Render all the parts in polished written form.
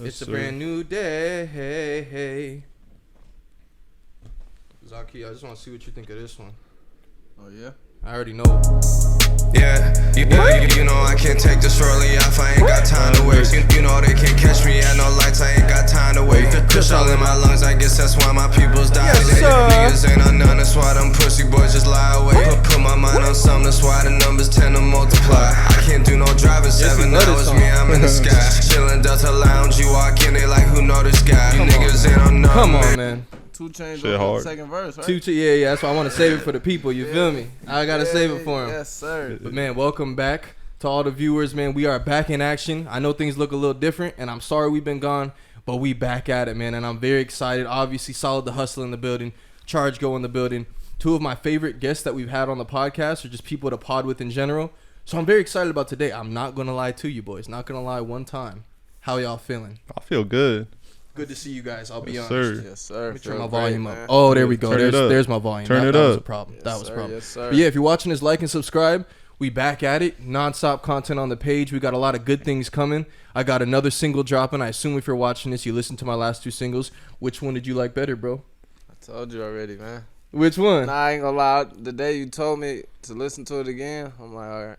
It's a brand new day. Zaki, I just want to see what you think of this one. Oh, yeah? I already know. Yeah, you know I can't take this early off, I ain't got time to waste. You know they can't catch me at no lights, I ain't got time to wait. Kush all in my lungs, I guess that's why my people's die. Niggas ain't on none, that's why them pussy boys just lie away. Put my mind on something, that's why the numbers tend to multiply. I can't do no driving, 7 hours, me, I'm in the sky. Chillin' Delta Lounge, you walk in, they like, who know this guy? You niggas ain't on none. Come on, man. 2 Chainz on the second verse, right? Yeah, that's why I want to save it for the people, you feel me? I got to save it for them. Yes, sir. But, man, welcome back to all the viewers, man. We are back in action. I know things look a little different, and I'm sorry we've been gone, but we back at it, man, and I'm very excited. Obviously, Solid the Hustle in the building, Charge Go in the building. 2 of my favorite guests that we've had on the podcast, or just people to pod with in general. So I'm very excited about today. I'm not going to lie to you boys. Not going to lie one time. How y'all feeling? I feel good. Good to see you guys. I'll be Yes, honest. sir. Yes, sir. Let me turn my volume man. up. Oh, there we go. There's my volume. Turn it that was up. a problem. Yes, that was a sir. problem. Yes, sir. But yeah, if you're watching this, like and subscribe. We back at it. Non-stop content on the page. We got a lot of good things coming. I got another single dropping. I assume if you're watching this, you listened to my last 2 singles. Which one did you like better, bro? I told you already, man. Which one? Nah, I ain't gonna lie. The day you told me to listen to it again, I'm like, all right.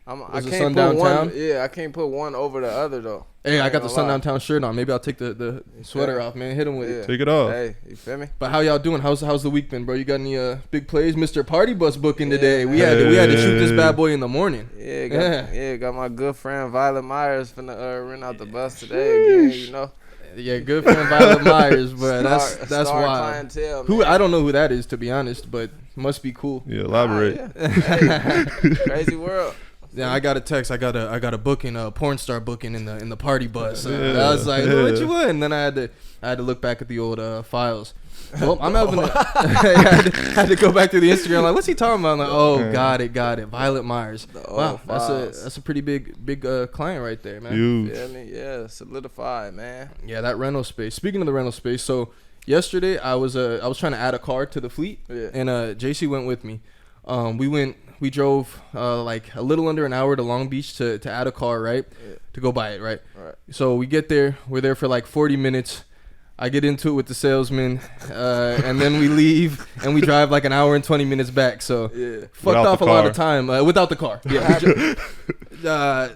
I it can't put Sundown one. Town? Yeah, I can't put one over the other though. Hey, I ain't got the gonna Sundown lie. Town shirt on. Maybe I'll take the sweater off, man. Hit him with it. Take it off. Hey, you feel me? But how y'all doing? How's the week been, bro? You got any big plays? Mr. Party Bus booking today. We had to shoot this bad boy in the morning. Yeah, got my good friend Violet Myers finna rent out the bus today again, you know. Yeah, good friend Violet Myers, but that's Star wild. clientele, Who man. I don't know who that is, to be honest, but must be cool. Yeah, elaborate. Hey, crazy world. Yeah, I got a text. I got a booking, a porn star booking in the party bus. Yeah, I was like, yeah. what you want? And then I had to look back at the old files. Well, I'm having I had to go back to the Instagram. Like, what's he talking about? I'm like, oh, got it. Violet Myers. Wow, that's a pretty big client right there, man. Huge. Yeah, I mean, yeah, solidified, man. Yeah, that rental space. Speaking of the rental space, so yesterday I was trying to add a car to the fleet, and JC went with me. We drove like a little under an hour to Long Beach to add a car, right? Yeah. To go buy it, right? Right. So we get there. We're there for like 40 minutes. I get into it with the salesman, and then we leave, and we drive like an hour and 20 minutes back. So fucked Without off the a lot car. of time without the car. Yeah,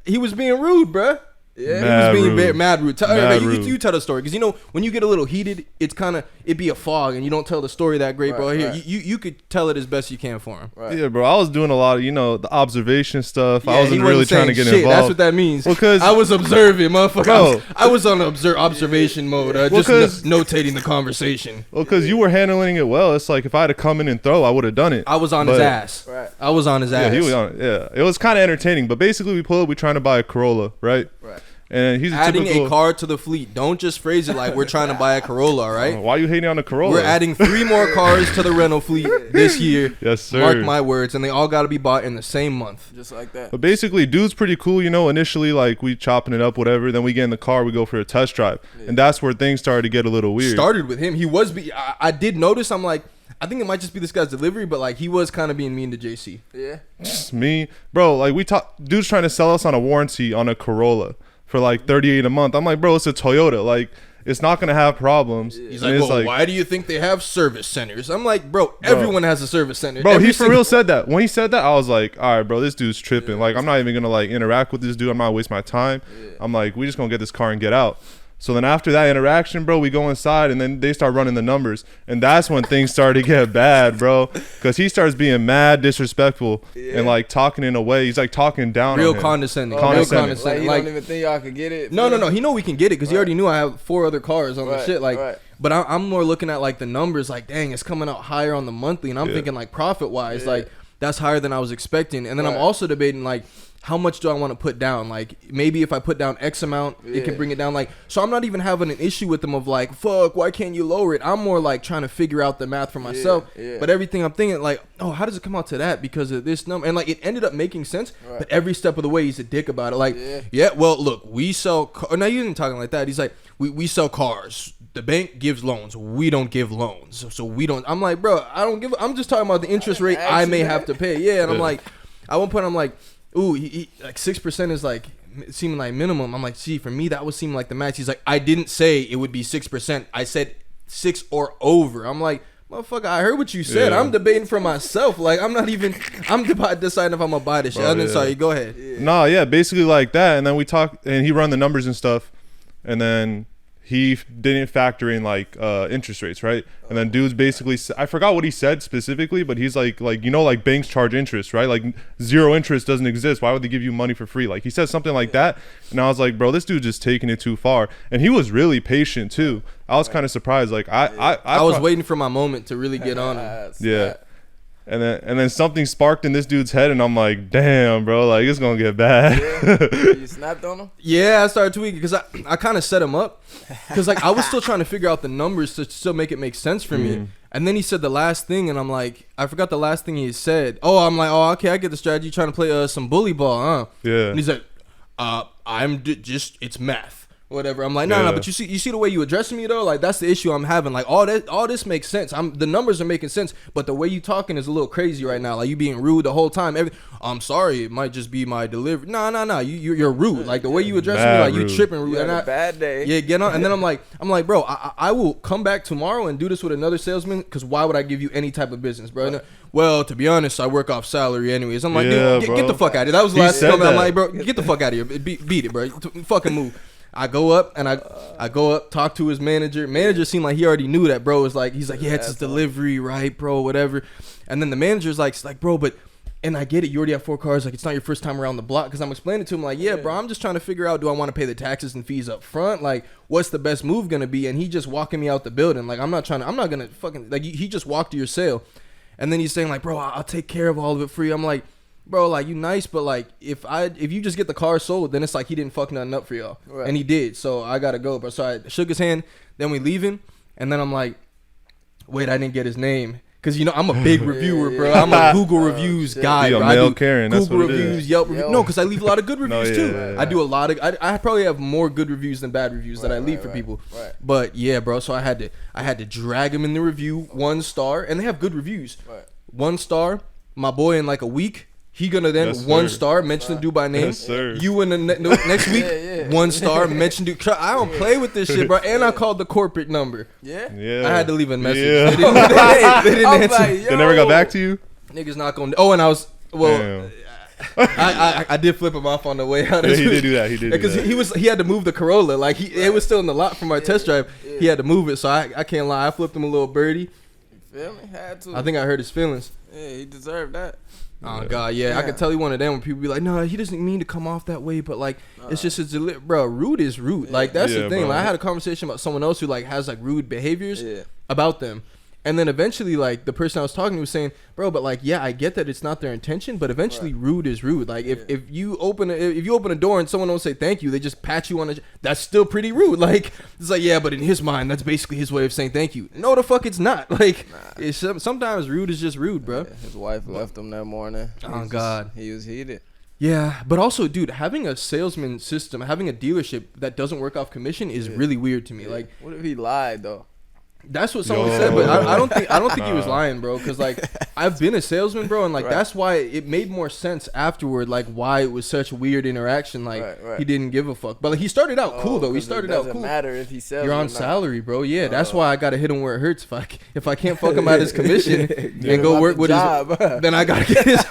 he was being rude, bruh. Yeah, He was being mad rude. Rude. You tell the story, because you know when you get a little heated, it be a fog, and you don't tell the story that great, bro. Here, you could tell it as best you can for him. Right. Yeah, bro. I was doing a lot of, the obation stuff. Yeah, I wasn't really trying to get shit. involved. That's what that means. Because I was observing, motherfucker. Bro. I was on observation mode, just notating the conversation. Well, because you were handling it well. It's like if I had to come in and throw, I would have done it. I was on his ass. Right. I was on his ass. Yeah, he was on it. Yeah, it was kind of entertaining. But basically, we pulled up. We're trying to buy a Corolla, right? Right. And he's adding typical, a car to the fleet. Don't just phrase it like we're trying to buy a Corolla, all right? Why are you hating on the Corolla? We're adding 3 more cars to the rental fleet this year. Yes, sir. Mark my words, and they all got to be bought in the same month. Just like that. But basically, dude's pretty cool, Initially, like, we chopping it up, whatever. Then we get in the car, we go for a test drive. Yeah. And that's where things started to get a little weird. Started with him. He was I did notice, I'm like, I think it might just be this guy's delivery, but like he was kind of being mean to JC. Yeah. Just me. Bro, like dude's trying to sell us on a warranty on a Corolla for like $38 a month. I'm like, bro, it's a Toyota. Like, it's not going to have problems. Yeah. He's like, well, why do you think they have service centers? I'm like, bro, everyone has a service center. Bro, he for real said that. When he said that, I was like, all right, bro, this dude's tripping. Like, I'm not even going to like interact with this dude. I'm not waste my time. Yeah. I'm like, we just going to get this car and get out. So then after that interaction, bro, we go inside, and then they start running the numbers. And that's when things start to get bad, bro. Because he starts being mad, disrespectful, and, like, talking in a way. He's, like, talking down on him. Condescending. Like, he don't even think y'all could get it? No. He know we can get it because he already knew I have 4 other cars on the shit. Like, but I'm more looking at, like, the numbers. Like, dang, it's coming out higher on the monthly. And I'm thinking, like, profit-wise, like, that's higher than I was expecting. And then I'm also debating, like, how much do I want to put down? Like, maybe if I put down X amount, it can bring it down. Like, so I'm not even having an issue with them of like, fuck, why can't you lower it? I'm more like trying to figure out the math for myself. But everything I'm thinking, like, oh, how does it come out to that because of this number? And like, it ended up making sense. But every step of the way, he's a dick about it. Like, well, look, we sell. Now you didn't talking like that. He's like, we sell cars. The bank gives loans. We don't give loans. So we don't. I'm like, bro, I don't give. I'm just talking about the interest rate I may have to pay. Yeah, and I'm like, at one point, I'm like, ooh, he like 6% is like seeming like minimum. I'm like, see, for me that would seem like the max. He's like, I didn't say it would be 6%. I said 6 or over. I'm like, motherfucker, I heard what you said. I'm debating for myself. Like, I'm deciding if I'm gonna buy this shit. Sorry, go ahead. Basically like that. And then we talked, and he run the numbers and stuff, and then he didn't factor in like interest rates, right? And then dudes basically, I forgot what he said specifically, but he's like like banks charge interest, right? Like zero interest doesn't exist. Why would they give you money for free? Like he said something like that, and I was like, bro, this dude just taking it too far. And he was really patient too. I was kind of surprised. Like I was waiting for my moment to really get on him. Yeah. And then something sparked in this dude's head, and I'm like, damn, bro, like it's gonna get bad. You snapped on him? Yeah, I started tweaking because I kind of set him up because like I was still trying to figure out the numbers to still make it make sense for me. And then he said the last thing, and I'm like, I forgot the last thing he said. Oh, I'm like, oh, okay, I get the strategy. Trying to play some bully ball, huh? Yeah. And he's like, it's math. Whatever. I'm like, no, but you see the way you addressing me though, like that's the issue I'm having. Like all this makes sense. The numbers are making sense, but the way you talking is a little crazy right now. Like you being rude the whole time. I'm sorry, it might just be my delivery. No, you're rude. Like the way you addressing me, like you tripping rude. You had a bad day. Yeah, get on. And then I'm like, bro, I will come back tomorrow and do this with another salesman because why would I give you any type of business, bro? Right. Well, to be honest, I work off salary anyways. I'm like, dude, get the fuck out of here. That was the last comment. I'm like, bro, get the fuck out of here. Beat it, bro. Fucking move. I go up and I go up, talk to his manager. Manager seemed like he already knew that, bro. He's like, yeah, it's his delivery, right, bro, whatever. And then the manager's like, bro, but, and I get it, you already have 4 cars, like it's not your first time around the block. Because I'm explaining to him like, yeah, bro, I'm just trying to figure out, do I want to pay the taxes and fees up front? Like, what's the best move gonna be? And he just walking me out the building. Like, I'm not gonna fucking, like, he just walked to your sale. And then he's saying like, bro, I'll take care of all of it for you. I'm like, bro, like you nice, but like if you just get the car sold, then it's like he didn't fuck nothing up for y'all, right. And he did, so I gotta go, bro. So I shook his hand, then we leaving, and then I'm like, wait, I didn't get his name, cause I'm a big reviewer, bro. I'm a Google reviews guy. Bro. I do Karen, Google reviews, Yelp reviews. No, cause I leave a lot of good reviews too. Right. I do a lot of. I probably have more good reviews than bad reviews that I leave for people. Right. But yeah, bro. So I had to drag him in the review 1 star, and they have good reviews. Right. 1 star, my boy in like a week. He gonna then 1 star, mention the dude by name. Yes, sir. You in the next week, 1 star, mention dude. I don't play with this shit, bro. And I called the corporate number. Yeah. I had to leave a message. Yeah. They didn't answer. Like, they never got back to you. Niggas not gonna. Oh, and I was I did flip him off on the way out. Yeah, he did do that. He did because he had to move the Corolla. Like it was still in the lot from our test drive. Yeah. He had to move it, so I can't lie. I flipped him a little birdie. You feel me? Had to. I think I hurt his feelings. Yeah, he deserved that. Oh God, yeah. I could tell he one of them when people be like, no, he doesn't mean to come off that way, but like it's just his bro. Rude is rude. Yeah. Like that's the thing. Like, I had a conversation about someone else who like has like rude behaviors about them, and then eventually like the person I was talking to was saying, bro, but like I get that it's not their intention, but eventually rude is rude. Like if you open a door and someone don't say thank you, they just pat you on the. That's still pretty rude. Like it's like but in his mind that's basically his way of saying thank you. No, the fuck it's not. Like it's, sometimes rude is just rude, bro. Yeah, his wife left him that morning. Oh God, he was heated. Yeah, but also, dude, having a salesman system, having a dealership that doesn't work off commission is really weird to me. Like, what if he lied though? That's what someone said, but I don't think he was lying, bro. Because like I've been a salesman, bro, and like that's why it made more sense afterward, like why it was such a weird interaction. Like he didn't give a fuck, but like he started out cool though. He started out cool. Doesn't matter if he sells. You're on salary, bro. Yeah, that's why I gotta hit him where it hurts. If I can't fuck him out his commission and go work with his, then I gotta get his.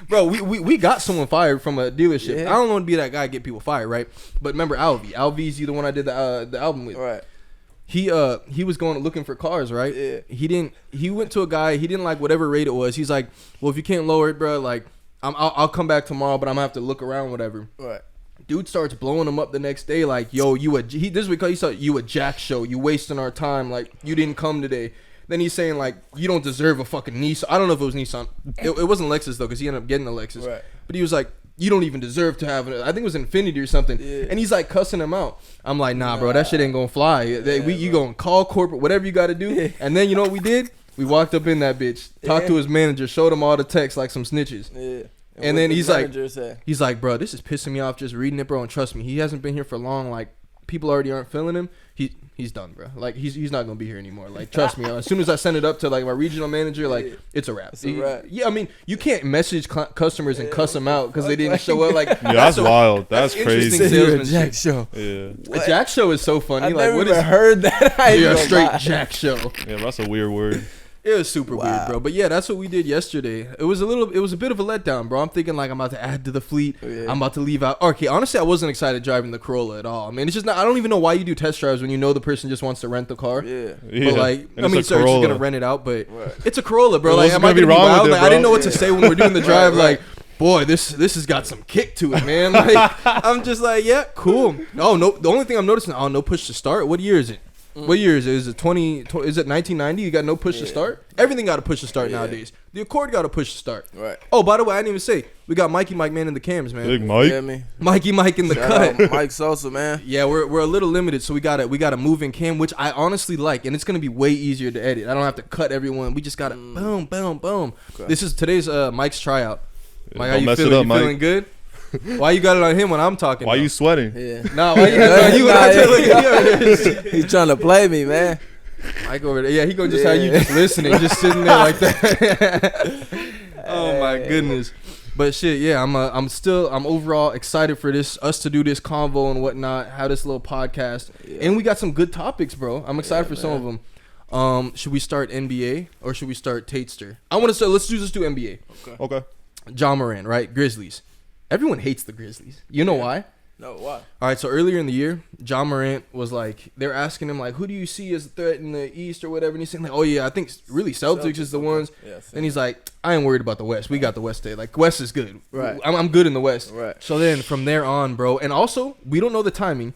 Bro, we got someone fired from a dealership. I don't want to be that guy get people fired, right? But remember Alvy. Alvy's the one I did the album with. Right. He was going looking for cars, right? Yeah. He went to a guy, he didn't like whatever rate it was. He's like, well, if you can't lower it, bro, like I'll come back tomorrow, but I'm gonna have to look around, whatever. Right. Dude starts blowing him up the next day, like, yo, this is because he said you a jack show, you wasting our time, like you didn't come today. Then he's saying like you don't deserve a fucking Nissan. I don't know if it was Nissan. It wasn't Lexus though, because he ended up getting a Lexus. Right. But he was like, you don't even deserve to have it. I think it was Infinity or something. Yeah. And he's like cussing him out. I'm like, nah, bro, that shit ain't gonna fly. You gonna call corporate, whatever you gotta do. Yeah. And then you know what we did? We walked up in that bitch, talked to his manager, showed him all the texts like some snitches. Yeah. And then he's like, bro, this is pissing me off just reading it, bro. And trust me, he hasn't been here for long. Like, people already aren't feeling him, he's done, bro. Like he's not gonna be here anymore. Like trust me. As soon as I send it up to like my regional manager, like it's a wrap. Yeah, I mean you can't message customers and cuss them out because they didn't show up. Like yeah, that's wild. That's crazy. You're a Jack show. Yeah, a Jack show is so funny. I've like never what even is heard that. a straight Jack show? Yeah, that's a weird word. It was super weird, bro. But yeah, that's what we did yesterday. It was a bit of a letdown, bro. I'm thinking like I'm about to add to the fleet. I'm about to leave out. Okay, honestly, I wasn't excited driving the Corolla at all. I mean, it's just not. I don't even know why you do test drives when you know the person just wants to rent the car. Yeah. But like, and I mean, so you're just gonna rent it out, but it's a Corolla, bro. Well, like, am I gonna be wrong wild? with it, Like, I didn't know what to say when we're doing the drive. Like, boy, this has got some kick to it, man. Like, I'm just like, yeah, cool. Oh no, the only thing I'm noticing, no push to start. What year is it? What year is it? Is it 20? Is it 1990? You got no push to start? Everything got to push to start nowadays. The Accord got to push to start. Right. Oh, by the way, I didn't even say we got Mikey Mike Man in the cams, man. Big Mike. Yeah, me. Mikey Mike in the cut. Out Mike Sosa, man. Yeah, we're a little limited, so we got a moving cam, which I honestly like, and it's gonna be way easier to edit. I don't have to cut everyone. We just gotta boom, boom, boom. Okay. This is today's Mike's tryout. Mike, how you feeling? You feeling good? Why you got it on him when I'm talking? Why you sweating? Yeah. Nah, why you got it on you? He's trying to play me, man. Mike over there. Yeah, he gonna just have you just listening, just sitting there like that. Oh my goodness. But shit, yeah, I'm overall excited for us to do this convo and whatnot, have this little podcast. And we got some good topics, bro. I'm excited for some of them. Should we start NBA or should we start Tatester? Let's do NBA. Okay. Ja Morant, right? Grizzlies. Everyone hates the Grizzlies. You know why? No, why? All right, so earlier in the year, Ja Morant was like, they're asking him, like, who do you see as a threat in the East or whatever? And he's saying, like, oh, yeah, I think really Celtics is the ones. Yes. And he's like, I ain't worried about the West. We got the West today. Like, West is good. Right. I'm good in the West. Right. So then from there on, bro, and also, we don't know the timing,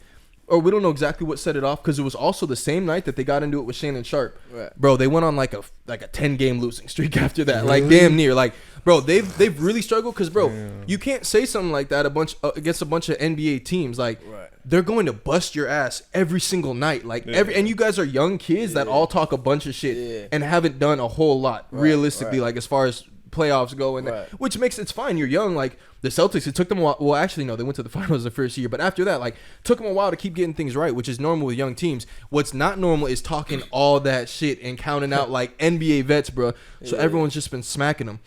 or we don't know exactly what set it off, because it was also the same night that they got into it with Shannon Sharp. Right. Bro, they went on like a 10-game losing streak after that. Like, damn near. Like, bro, they've really struggled because, bro, you can't say something like that against a bunch of NBA teams. Like, they're going to bust your ass every single night. Like, and you guys are young kids that all talk a bunch of shit and haven't done a whole lot realistically, like as far as playoffs go, and which makes it's fine. You're young. Like the Celtics, it took them a while. Well, actually, no, they went to the finals the first year, but after that, like, took them a while to keep getting things right, which is normal with young teams. What's not normal is talking all that shit and counting out like NBA vets, bro. So everyone's just been smacking them.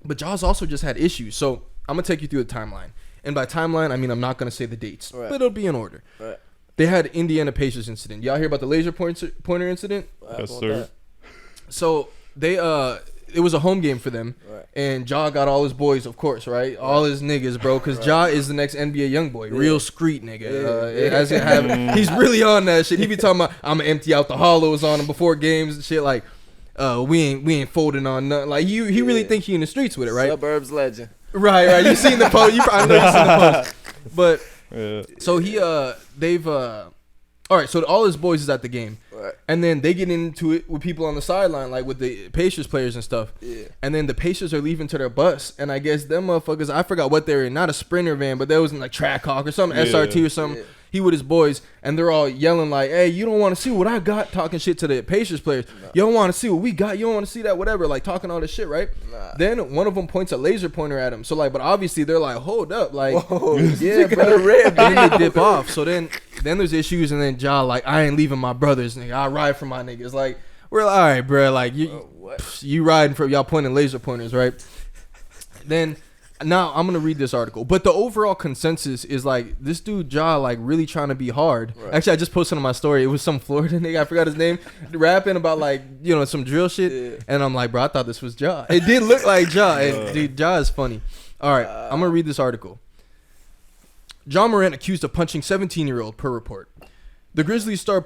But Jaws also just had issues. So I'm going to take you through the timeline. And by timeline, I mean I'm not going to say the dates. But it'll be in order. Right. They had Indiana Pacers incident. Y'all hear about the laser pointer incident? Yes, sir. So they it was a home game for them. Right. And Ja got all his boys, of course, right? All his niggas, bro. Because Ja is the next NBA young boy. Real street nigga. He's really on that shit. He be talking about, I'm going to empty out the hollows on him before games and shit. Like, we ain't folding on nothing. Like he really think he in the streets with it, right? Suburbs legend. Right. You seen the post? I know you seen the post. But so they've all right. So all his boys is at the game, right? And then they get into it with people on the sideline, like with the Pacers players and stuff. Yeah. And then the Pacers are leaving to their bus, and I guess them motherfuckers, I forgot what they were in, not a Sprinter van, but they was in like Trackhawk or something, SRT or something. Yeah. He with his boys, and they're all yelling like, hey, you don't want to see what I got, talking shit to the Pacers players. Nah. You don't want to see what we got. You don't want to see that, whatever, like talking all this shit, right? Nah. Then one of them points a laser pointer at him. So like, but obviously they're like, hold up, like, yeah, bro. Then they dip off. So then there's issues, and then Ja like, I ain't leaving my brothers, nigga. I ride for my niggas. Like, we're like, all right, bro. Like you riding for y'all pointing laser pointers, right? Then. Now I'm gonna read this article, but the overall consensus is like this dude Ja like really trying to be hard. Right. Actually, I just posted on my story. It was some Florida nigga, I forgot his name, rapping about like some drill shit, and I'm like, bro, I thought this was Ja. It did look like Ja, and dude, Ja is funny. All right, I'm gonna read this article. Ja Morant accused of punching 17-year-old per report. The Grizzlies star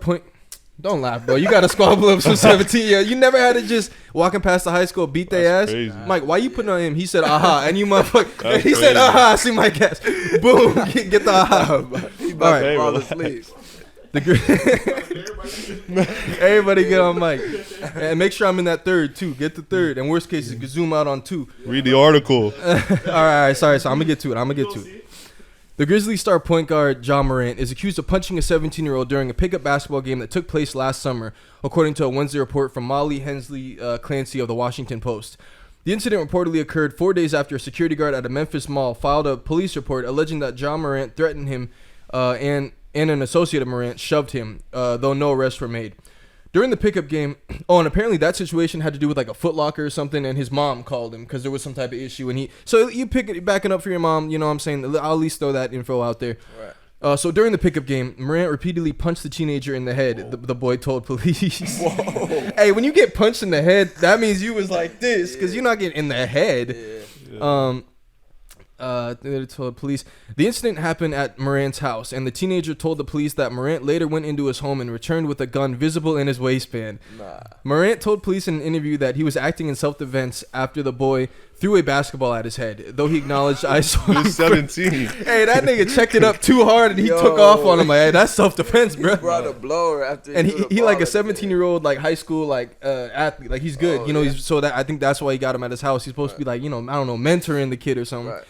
Don't laugh, bro. You got to squabble up some 17. Yeah, you never had to just walking past the high school beat their ass. Crazy. Mike, why you putting on him? He said, aha, and you motherfucker. He said, aha. I see Mike ass. Boom, get the aha. He about to fall asleep. Everybody get on mic, and make sure I'm in that third too. Get the third, and worst case, you can zoom out on 2. Read the article. all right. Sorry. So I'm gonna get to it. The Grizzlies star point guard Ja Morant is accused of punching a 17-year-old during a pickup basketball game that took place last summer, according to a Wednesday report from Molly Hensley Clancy of the Washington Post. The incident reportedly occurred 4 days after a security guard at a Memphis mall filed a police report alleging that Ja Morant threatened him and and an associate of Morant shoved him, though no arrests were made. During the pickup game, and apparently that situation had to do with like a Foot Locker or something, and his mom called him because there was some type of issue, and so you backing up for your mom, you know what I'm saying? I'll at least throw that info out there. Right. So during the pickup game, Morant repeatedly punched the teenager in the head. The boy told police. Whoa. Hey, when you get punched in the head, that means you was like this, because you're not getting in the head. They told police the incident happened at Morant's house, and the teenager told the police that Morant later went into his home and returned with a gun visible in his waistband. Morant told police in an interview that he was acting in self-defense after the boy threw a basketball at his head, though he acknowledged I saw him. 17. Hey, that nigga checked it up too hard and he took off on him. Like, hey, that's self-defense, bro. He brought a blower after. And he like a 17-year-old like high school like athlete. Like he's good, you know. Yeah. I think that's why he got him at his house. He's supposed to be like, you know, I don't know, mentoring the kid or something. Right.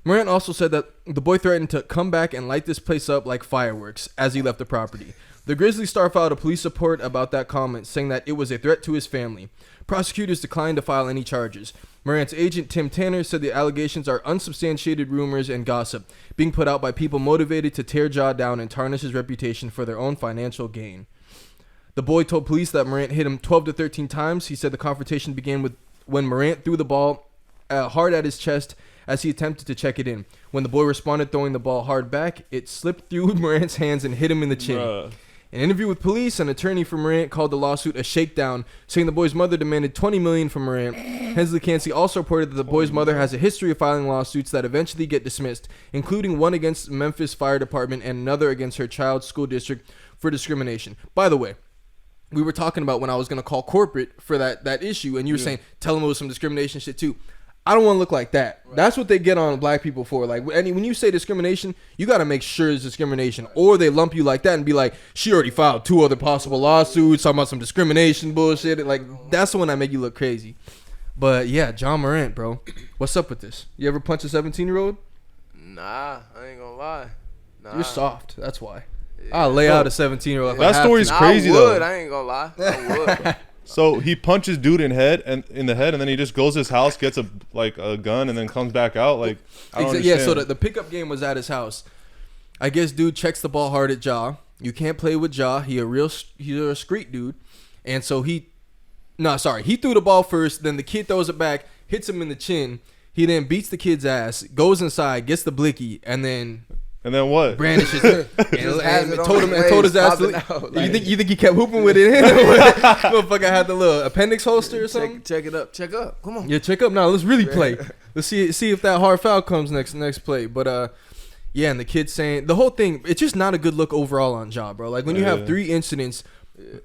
Morant also said that the boy threatened to come back and light this place up like fireworks as he left the property. The Grizzly Star filed a police report about that comment, saying that it was a threat to his family. Prosecutors declined to file any charges. Morant's agent, Tim Tanner, said the allegations are unsubstantiated rumors and gossip, being put out by people motivated to tear Ja down and tarnish his reputation for their own financial gain. The boy told police that Morant hit him 12 to 13 times. He said the confrontation began with when Morant threw the ball hard at his chest as he attempted to check it in. When the boy responded throwing the ball hard back, it slipped through Morant's hands and hit him in the chin. In an interview with police, an attorney for Morant called the lawsuit a shakedown, saying the boy's mother demanded $20 million from Morant. Hensley Cansey also reported that the boy's mother has a history of filing lawsuits that eventually get dismissed, including one against Memphis Fire Department and another against her child's school district for discrimination. By the way, we were talking about when I was going to call corporate for that issue, and you were saying, tell them it was some discrimination shit too. I don't want to look like that. Right. That's what they get on black people for. Like, when you say discrimination, you got to make sure it's discrimination. Or they lump you like that and be like, she already filed 2 other possible lawsuits, talking about some discrimination bullshit. Like, that's the one that make you look crazy. But, yeah, John Morant, bro. What's up with this? You ever punch a 17-year-old? Nah, I ain't gonna lie. Nah. You're soft. That's why. Yeah. I'll lay out a 17-year-old. That story's crazy, though. I ain't gonna lie. I would. So he punches dude in the head, and then he just goes to his house, gets a gun, and then comes back out. Like, I don't understand. Yeah, so the pickup game was at his house. I guess dude checks the ball hard at Ja. You can't play with Ja. He's a street dude, and so he threw the ball first. Then the kid throws it back, hits him in the chin. He then beats the kid's ass, goes inside, gets the blicky, and then what? Brandishes it and told his ass to leave. You think he kept hooping with it? Motherfucker had the little appendix holster or something. Check up. Come on. Yeah, check up now. Let's really play. Let's see if that hard foul comes next play. But yeah, and the kid saying the whole thing. It's just not a good look overall on Ja, bro. Like when you have 3 incidents,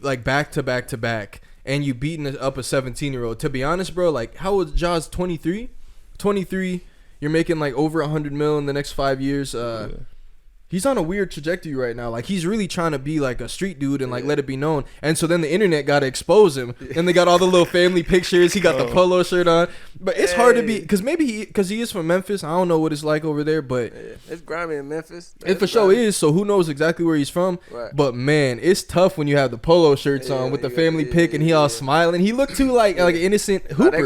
like back to back, and you beating up a 17-year-old. To be honest, bro, like how old Ja's 23? 23. You're making like over $100 million in the next 5 years. He's on a weird trajectory right now. Like he's really trying to be like a street dude and like let it be known. And so then the internet got to expose him. And they got all the little family pictures. He got the polo shirt on. But it's hard to be because because he is from Memphis. I don't know what it's like over there, but it's grimy in Memphis. It for sure is. So who knows exactly where he's from? Right. But man, it's tough when you have the polo shirts on with the family pic and he all smiling. He looked too like an innocent hooper. They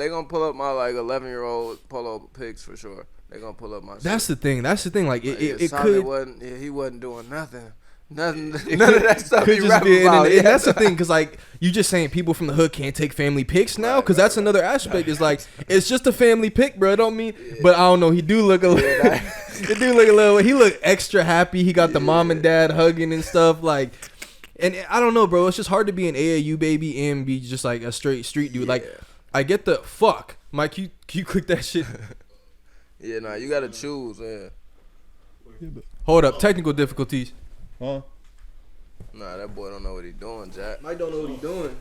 gonna pull up my like 11-year-old polo pics for sure. They gonna pull up my shit. That's the thing. Like it could. He wasn't doing nothing. None of that stuff. Could just be and that's the thing, because like you just saying people from the hood can't take family pics now, because that's another aspect. Is like it's just a family pic, bro. It don't mean, but I don't know. He do look a little. He look extra happy. He got the mom and dad hugging and stuff like. And I don't know, bro. It's just hard to be an AAU baby and be just like a straight street dude. Like I get the fuck, Mike. You click that shit. Yeah, nah, you gotta choose, Hold up, technical difficulties. Huh? Nah, that boy don't know what he doing, Jack. Mike don't know what he doing.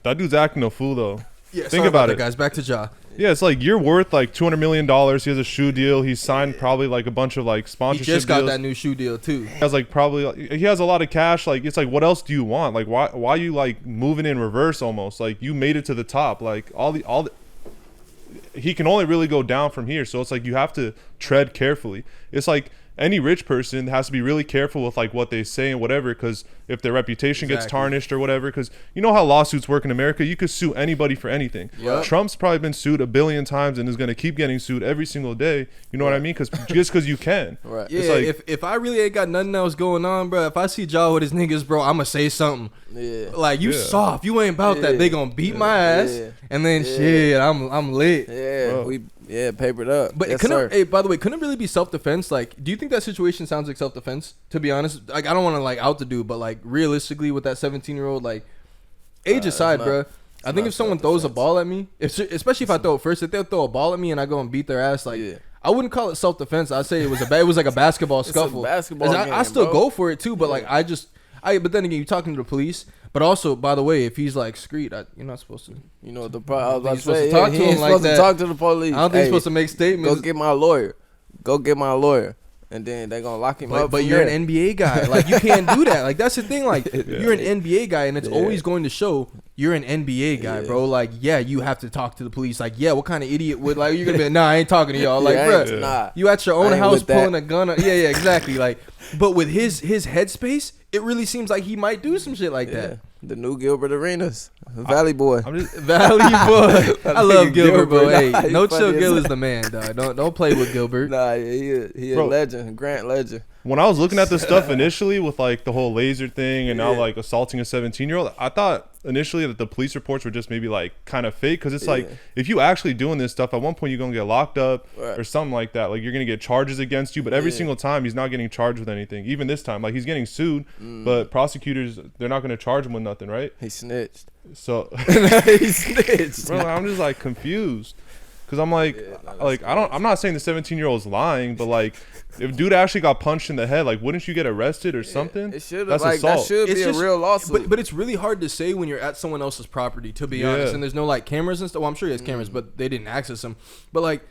That dude's acting a fool, though. Yeah, think about it, guys. Back to Ja. Yeah, it's like you're worth like $200 million. He has a shoe deal. He's signed probably like a bunch of like sponsorship deals. He just got that new shoe deal too. He has like he has a lot of cash. Like it's like, what else do you want? Like why you like moving in reverse almost? Like you made it to the top. Like all the he can only really go down from here. So it's like you have to tread carefully. It's like any rich person has to be really careful with like what they say and whatever, because if their reputation gets tarnished or whatever. Because you know how lawsuits work in America. You could sue anybody for anything. Yep. Trump's probably been sued a billion times and is going to keep getting sued every single day. You know what I mean? Just because you can. Right. Yeah, it's like, if I really ain't got nothing else going on, bro, if I see Ja with his niggas, bro, I'm going to say something. Yeah. Like, you soft. You ain't about that. They going to beat my ass. Yeah. And then, shit, I'm lit. Yeah, bro. Papered up. But hey, by the way, couldn't it really be self-defense? Like, do you think that situation sounds like self-defense, to be honest? Like, I don't want to, like, out the dude, but, like, realistically, with that 17-year-old, like, age aside, bro, I think if someone throws a ball at me, especially if I throw it first, if they'll throw a ball at me and I go and beat their ass, like, I wouldn't call it self-defense. I'd say it was like a basketball scuffle. I still go for it, too, but, like, but then again, you're talking to the police. But also, by the way, if he's like street, you're not supposed to. You know the problem. I was about to say, talk to him like that. Talk to the police. I don't think you're supposed to make statements. Go get my lawyer, and then they're gonna lock him up. But you're an NBA guy. Like, you can't do that. Like, that's the thing. Like, you're an NBA guy, and it's always going to show you're an NBA guy, bro. Like, you have to talk to the police. Like, what kind of idiot would, like, you're gonna be like, nah, I ain't talking to y'all. Like, bro, you at your own house pulling a gun. Yeah, exactly. Like, but with his headspace, it really seems like he might do some shit like that. The new Gilbert Arenas, Valley Boy. Valley Boy. I love Gilbert, bro. Hey, No Chill Gil is the man, dog. Don't play with Gilbert. Nah, he a legend, Grant legend. When I was looking at this stuff initially with like the whole laser thing and now like assaulting a 17-year-old, I thought initially that the police reports were just maybe like kind of fake, because it's like if you actually doing this stuff, at one point you're gonna get locked up or something like that. Like, you're gonna get charges against you, but every single time he's not getting charged with anything. Even this time, like, he's getting sued, but prosecutors, they're not gonna charge him with nothing, right? He snitched. So he snitched. Bro, I'm just like confused, because I'm like, I'm not saying the 17-year-old's lying, but like, if dude actually got punched in the head, like, wouldn't you get arrested or something? It should have. Like, assault. That should be a real lawsuit. But it's really hard to say when you're at someone else's property, to be honest. And there's no like cameras and stuff. Well, I'm sure he has cameras, but they didn't access them. But like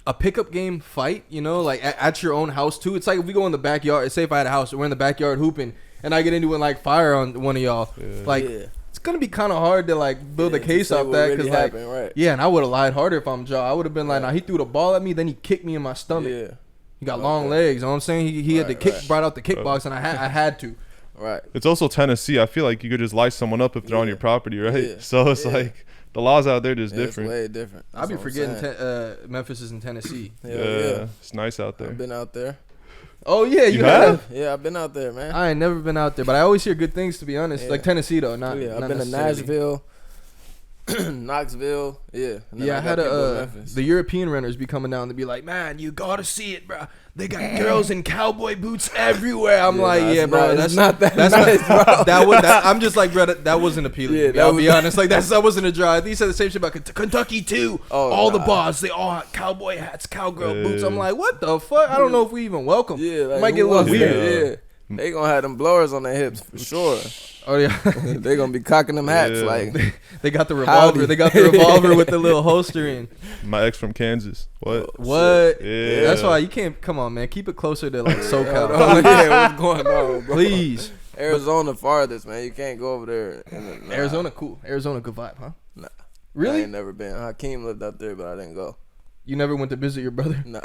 a pickup game fight, you know, like at your own house too. It's like if we go in the backyard. Say if I had a house, we're in the backyard hooping, and I get into it and like fire on one of y'all, like. It's gonna be kind of hard to like build a case off that, because like and I would have lied harder if I'm Ja. I would have been like, nah, he threw the ball at me, then he kicked me in my stomach. He got long legs. You know what I'm saying? He had to brought out the kickbox, and I had to. Right. It's also Tennessee. I feel like you could just light someone up if they're on your property, right? Yeah. So it's like the laws out there just different. It's way different. I'll be forgetting Memphis is in Tennessee. Yeah, it's nice out there. I've been out there. Oh yeah, you have? Yeah, I've been out there, man. I ain't never been out there, but I always hear good things, to be honest. Like Tennessee though, not. Yeah, I've not been to Nashville, Knoxville. Yeah. I had the European renters be coming down to be like, man, you gotta see it, bro. They got girls in cowboy boots everywhere. I'm like, bro, that's not that. That's nice, bro. I'm just like, bro, that wasn't appealing. Yeah, I'll be honest. Like, that wasn't a draw. He said the same shit about Kentucky too. All the bars, they all had cowboy hats, cowgirl boots. I'm like, what the fuck? I don't know if we even welcome. Yeah, like, might get a little weird. Yeah. They gonna have them blowers on their hips for sure. Oh yeah, they gonna be cocking them hats like they got the revolver. They got the revolver with the little holster in. My ex from Kansas. What? Yeah. That's why you can't. Come on, man. Keep it closer to like SoCal. What's going on, bro? Please. Arizona farthest, man. You can't go over there. Arizona cool. Arizona good vibe, huh? Nah. Really? I ain't never been. Hakeem lived out there, but I didn't go. You never went to visit your brother? No.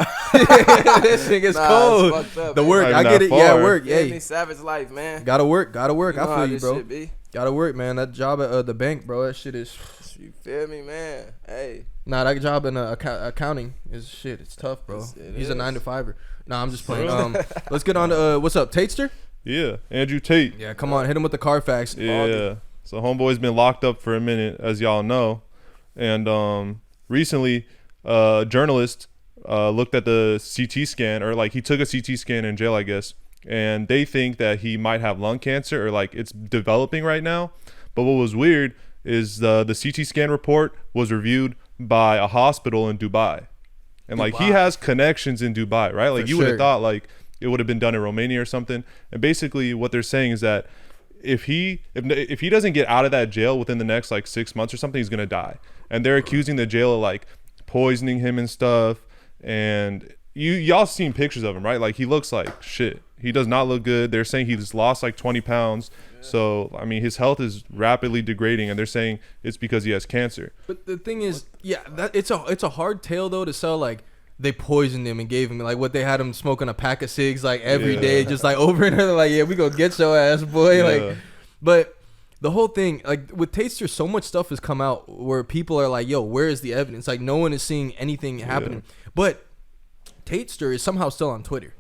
This thing is cold. It's fucked up, the work, I get it. Far. Yeah, work. Yeah, hey. Savage life, man. Gotta work. I feel you, bro. Be. Gotta work, man. That job at the bank, bro. That shit is. You feel me, man? Hey. Nah, that job in accounting is shit. It's tough, bro. He's a 9-to-5er. Nah, I'm just playing. Let's get on to what's up, Tatester? Yeah, Andrew Tate. Yeah, come on, hit him with the Carfax. Yeah. So homeboy's been locked up for a minute, as y'all know, and recently, a journalist looked at the CT scan, or like he took a CT scan in jail, I guess, and they think that he might have lung cancer, or like it's developing right now. But what was weird is the CT scan report was reviewed by a hospital in Dubai, and like he has connections in Dubai, right? Like you would have thought like it would have been done in Romania or something. And basically what they're saying is that if he doesn't get out of that jail within the next like 6 months or something, he's gonna die. And they're accusing the jail of like poisoning him and stuff. And y'all seen pictures of him, right? Like he looks like shit. He does not look good. They're saying he's lost like 20 pounds. So I mean his health is rapidly degrading, and they're saying it's because he has cancer. But the thing is, it's a hard tale though to sell like they poisoned him and gave him like what they had him smoking a pack of cigs like every day, just like over and over. Like, yeah, we gonna get your ass, boy. Like, but the whole thing, like with Taster, so much stuff has come out where people are like, yo, where is the evidence? Like, no one is seeing anything happening. But Tatester is somehow still on Twitter.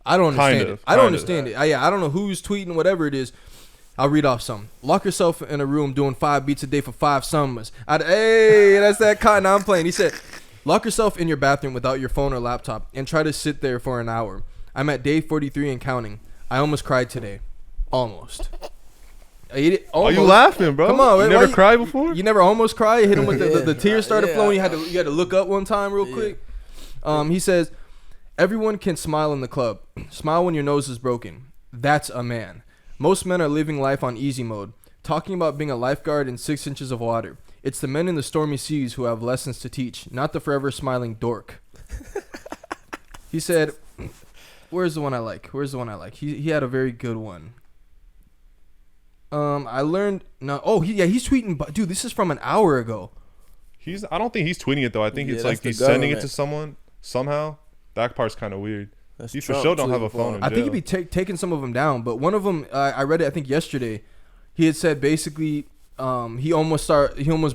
I don't understand it. I don't understand it. I don't know who's tweeting, whatever it is. I'll read off some. Lock yourself in a room doing 5 beats a day for 5 summers. Hey, that's that kind I'm playing. He said, lock yourself in your bathroom without your phone or laptop and try to sit there for an hour. I'm at day 43 and counting. I almost cried today. Almost. Are you laughing, bro? Come on, you never cried before? You never almost cried? You hit him with the tears started flowing. You had to look up one time real quick. He says, everyone can smile in the club. Smile when your nose is broken. That's a man. Most men are living life on easy mode, talking about being a lifeguard in 6 inches of water. It's the men in the stormy seas who have lessons to teach, not the forever smiling dork. He said, where's the one I like? He had a very good one. I learned he's tweeting, dude, this is from an hour ago. I don't think he's tweeting it though. I think it's like he's sending it to someone somehow. That part's kind of weird. He for sure don't have a phone in jail. I think he'd be taking some of them down, but one of them I read it I think yesterday. He had said basically he almost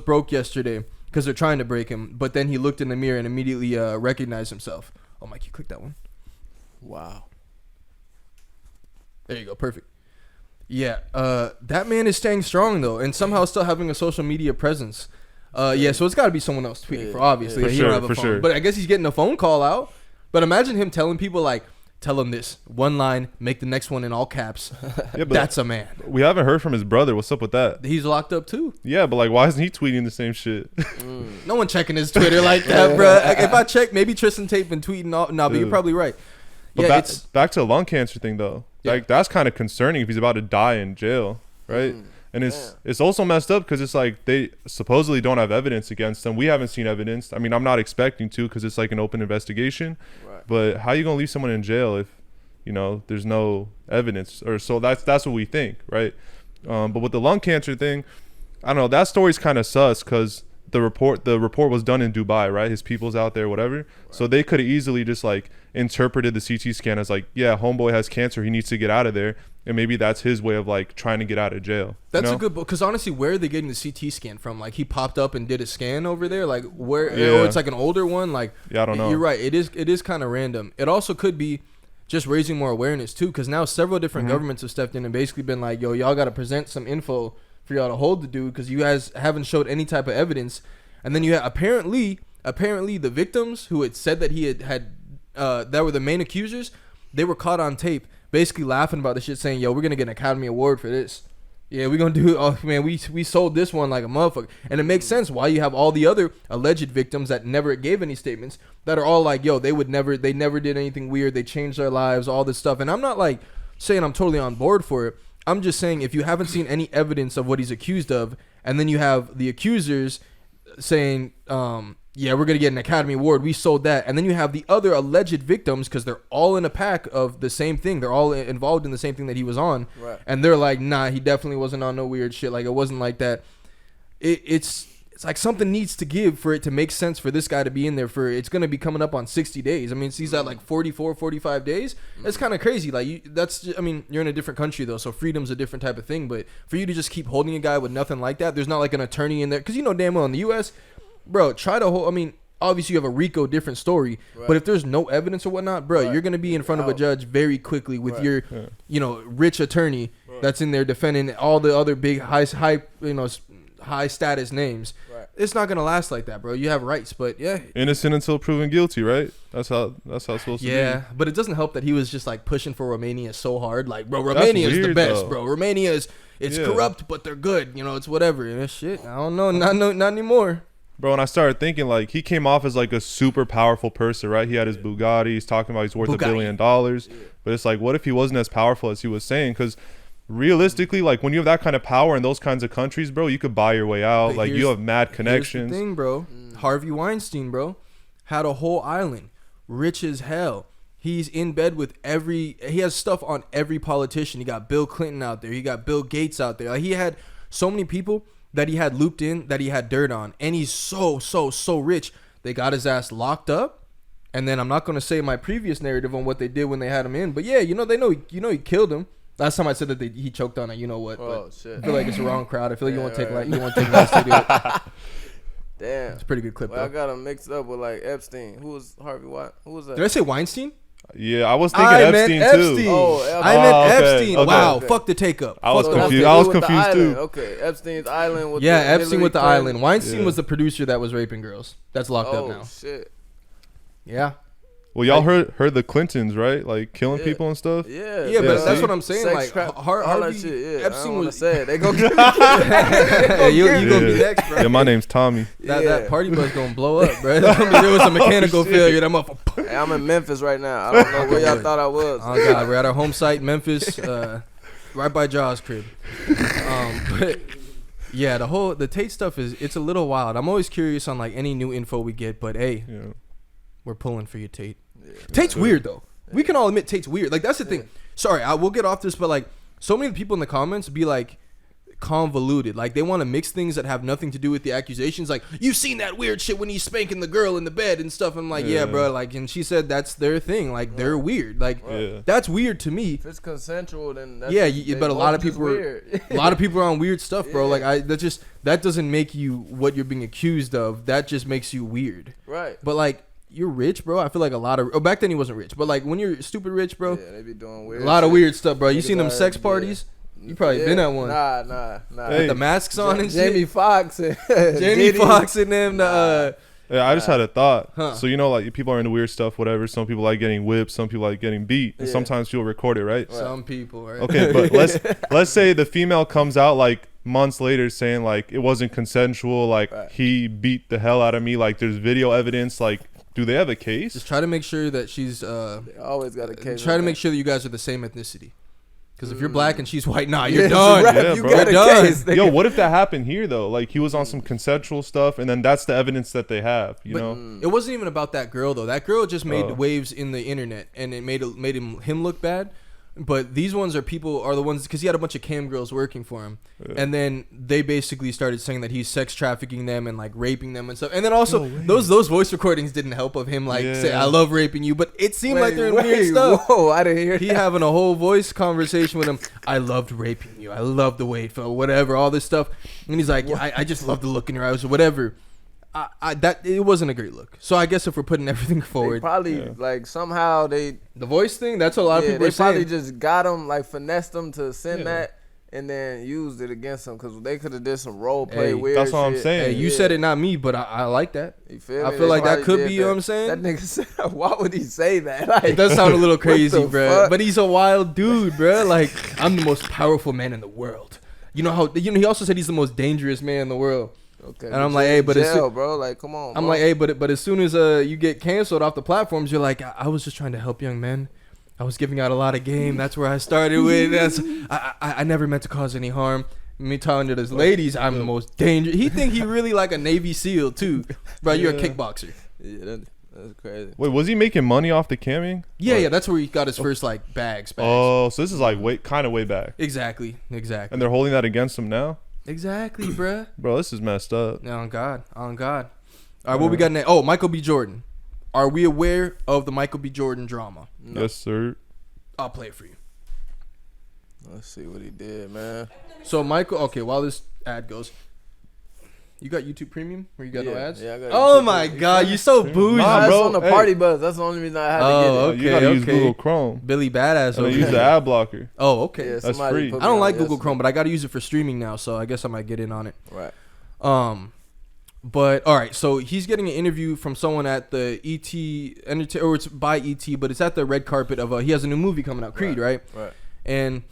broke yesterday because they're trying to break him, but then he looked in the mirror and immediately recognized himself. Oh, Mike, you click that one. Wow. There you go, perfect. Yeah, that man is staying strong though, and somehow still having a social media presence. So it's got to be someone else tweeting for obviously. For he sure, don't have a phone. Sure. But I guess he's getting a phone call out. But imagine him telling people like, tell him this one line, make the next one in all caps. But that's a man. We haven't heard from his brother. What's up with that? He's locked up too. Yeah, but like, why isn't he tweeting the same shit? No one checking his Twitter like that, bro. Like, if I check, maybe Tristan Tate been tweeting all. No, but you're probably right. But back to the lung cancer thing though. Yeah. Like that's kind of concerning if he's about to die in jail, right? And it's also messed up because it's like they supposedly don't have evidence against them. We haven't seen evidence. I mean, I'm not expecting to because it's like an open investigation. Right. But how are you gonna leave someone in jail if there's no evidence? Or so that's what we think, right? But with the lung cancer thing, I don't know. That story's kind of sus because the report was done in Dubai, right? His people's out there, whatever. Right. So they could have easily just like interpreted the CT scan as like, yeah, homeboy has cancer, he needs to get out of there, and maybe that's his way of like trying to get out of jail. That's a good book because honestly, where are they getting the CT scan from? Like he popped up and did a scan over there, like where? Or it's like an older one, like I don't know. You're right. It is kind of random. It also could be just raising more awareness too, because now several different governments have stepped in and basically been like, yo, y'all got to present some info for y'all to hold the dude because you guys haven't showed any type of evidence. And then you had apparently the victims who had said that he had that were the main accusers, they were caught on tape basically laughing about the shit, saying, yo, we're gonna get an Academy Award for this. Yeah, we're gonna do, oh man, we sold this one like a motherfucker. And it makes sense why you have all the other alleged victims that never gave any statements that are all like, yo, they never did anything weird, they changed their lives, all this stuff. And I'm not like saying I'm totally on board for it. I'm just saying if you haven't seen any evidence of what he's accused of, and then you have the accusers saying, yeah, we're going to get an Academy Award, we sold that. And then you have the other alleged victims, because they're all in a pack of the same thing. They're all involved in the same thing that he was on. Right. And they're like, nah, he definitely wasn't on no weird shit. Like, it wasn't like that. It's like something needs to give for it to make sense for this guy to be in there for, it's going to be coming up on 60 days. I mean, he's at like 44, 45 days. That's kind of crazy. Like, you're in a different country though, so freedom's a different type of thing. But for you to just keep holding a guy with nothing like that, there's not like an attorney in there. Because damn well in the U.S., bro, try to hold, obviously you have a RICO different story, right. But if there's no evidence or whatnot, bro, you're going to be in front of a judge very quickly with your, rich attorney that's in there defending all the other big high status names. Right. It's not going to last like that, bro. You have rights, but yeah. Innocent until proven guilty, right? That's how it's supposed to be. Yeah, but it doesn't help that he was just like pushing for Romania so hard. Like, bro, Romania is the best, though. Bro. Romania is, it's corrupt, but they're good. It's whatever. Shit, I don't know. Not anymore. Bro, and I started thinking, like, he came off as, like, a super powerful person, right? He had his Bugatti. He's talking about he's worth $1 billion. But it's like, what if he wasn't as powerful as he was saying? Because realistically, like, when you have that kind of power in those kinds of countries, bro, you could buy your way out. But like, you have mad connections. Here's the thing, bro. Harvey Weinstein, bro, had a whole island. Rich as hell. He's in bed with he has stuff on every politician. He got Bill Clinton out there. He got Bill Gates out there. Like, he had so many people that he had looped in, that he had dirt on, and he's so rich. They got his ass locked up, And then I'm not gonna say my previous narrative on what they did when they had him in, but yeah, they know he killed him. Last time I said that he choked on it, you know what? Oh shit! I feel like it's the wrong crowd. I feel like you want to take last to do it. Damn, it's a pretty good clip. Well, I got him mixed up with like Epstein. Who was Harvey White? Who was that? Did I say Weinstein? Yeah, I was thinking Epstein too. Oh, I meant okay. Epstein. Okay. Wow, fuck the take up. I was confused too. Okay, Epstein's island. With Epstein with the Clinton. island. Weinstein was the producer that was raping girls. That's locked up now. Oh shit. Yeah. Well, y'all heard the Clintons, right? Like killing people and stuff. Yeah, but that's what I'm saying. Sex Like Harvey, shit, yeah. Epstein was sad. They gonna you gonna be next, bro. Yeah, my name's Tommy. That party bus gonna blow up, bro. There was a mechanical failure. That motherfucker. Hey, I'm in Memphis right now. I don't know where y'all thought I was. Oh God, we're at our home site, Memphis, right by Jaws' crib. But yeah, the Tate stuff it's a little wild. I'm always curious on like any new info we get, but hey, we're pulling for you, Tate. Tate's weird though. We can all admit Tate's weird. Like that's the thing. Sorry, we'll get off this, but like so many people in the comments be like convoluted. Like they want to mix things that have nothing to do with the accusations. Like you've seen that weird shit when he's spanking the girl in the bed and stuff. I'm like, yeah, bro. Like, and she said that's their thing. Like they're weird. Like that's weird to me. If it's consensual, then that's but a lot of people are a lot of people are on weird stuff, bro. Like that doesn't make you what you're being accused of. That just makes you weird. Right. But like. You're rich, bro. I feel like a lot of back then he wasn't rich, but like when you're stupid rich, bro. Yeah, they be doing weird. A lot of weird stuff, bro. You seen them sex parties? You probably been at one. Nah. With the masks on and shit. Jamie Foxx and Jamie Foxx and them. Yeah, I just had a thought. So like people are into weird stuff, whatever. Some people like getting whipped. Some people like getting beat. And sometimes people record it, right? Some people, right? Okay, but let's say the female comes out like months later saying like it wasn't consensual. Like he beat the hell out of me. Like there's video evidence. Like. Do they have a case? Just try to make sure that she's. They always got a case. Try to make sure that you guys are the same ethnicity. Because if you're black and she's white, you're done. Yeah, you bro. got a case. Yo, what if that happened here though? Like he was on some consensual stuff, and then that's the evidence that they have. You know, it wasn't even about that girl though. That girl just made waves in the internet, and it made him look bad. But these ones are the ones because he had a bunch of cam girls working for him, and then they basically started saying that he's sex trafficking them and like raping them and stuff. And then also those voice recordings didn't help of him like say I love raping you, but it seemed like they're in weird stuff. Whoa, I didn't hear. He having a whole voice conversation with him. I loved raping you. I loved the way it felt. Whatever, all this stuff. And he's like, I just love the look in your eyes or whatever. That it wasn't a great look. So I guess if we're putting everything forward, they probably like somehow the voice thing. That's what a lot of people are saying. They probably just got him like finessed them to send that and then used it against them because they could have did some role play weird. That's what I'm shit. saying. Hey, you said it, not me, but I like that. You feel me? I feel like that could be. You know what I'm saying? That nigga said, why would he say that? Like, it does sound a little crazy, bro. Fuck? But he's a wild dude, bro. Like I'm the most powerful man in the world. You know how? He also said he's the most dangerous man in the world. Okay, and I'm like, hey, but jail, bro, like, come on. I'm like, hey, but as soon as you get canceled off the platforms, you're like, I was just trying to help young men. I was giving out a lot of game. That's where I started with. I never meant to cause any harm. Me talking to those ladies, I'm the most dangerous. He think he really like a Navy SEAL too, bro. You're a kickboxer. Yeah, that's crazy. Wait, was he making money off the camming? Yeah, that's where he got his first like bags. Oh, so this is like way back. Exactly. And they're holding that against him now. Exactly, bruh. Bro, this is messed up. On God. All right, what we got next? Oh, Michael B. Jordan. Are we aware of the Michael B. Jordan drama? No. Yes, sir. I'll play it for you. Let's see what he did, man. So Michael, okay, while this ad goes, you got YouTube Premium where you got no ads? Yeah, I got Oh my God, you so bougie. Nah, bro, on the party bus. That's the only reason I had to get it. Okay, you gotta use Google Chrome. Billy Badass. And use the ad blocker. Oh, okay. Yeah, that's free. I don't like Google Chrome, but I gotta use it for streaming now, so I guess I might get in on it. Right. But all right, so he's getting an interview from someone at the ET, or it's by ET, but it's at the red carpet of he has a new movie coming out, Creed, right? Right. And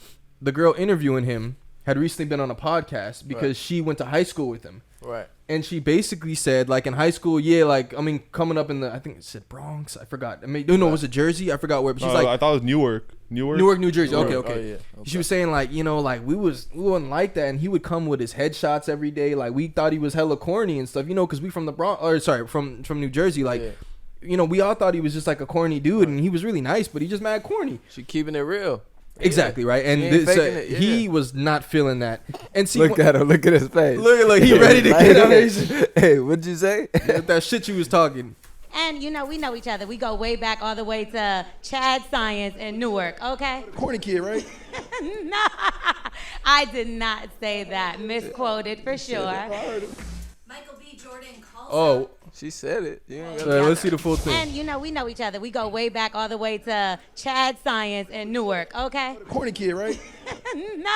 the girl interviewing him had recently been on a podcast because she went to high school with him. Right. And she basically said, like, in high school, coming up in I think it said Bronx. I forgot. Was it Jersey? I forgot where. But she's like, I thought it was Newark, New Jersey. Newark. Okay. Oh, yeah. Okay. She was saying, like, we wouldn't like that. And he would come with his headshots every day. Like, we thought he was hella corny and stuff, because we from the Bronx, from New Jersey. Like, we all thought he was just like a corny dude. And he was really nice, but he just mad corny. She keeping it real. Exactly, right? And he was not feeling that. And see, look at him. Look at his face. Look, he ready to get out. Hey, what'd you say? That shit you was talking. And, you know, we know each other. We go way back all the way to Chad Science in Newark, okay? Corny kid, right? No, I did not say that. Misquoted for sure. Michael B. Jordan calls Oh. She said it. You ain't Right, let's see the full thing. And, you know, we know each other. We go way back all the way to Chad Science in Newark, okay? Corny kid, right? No,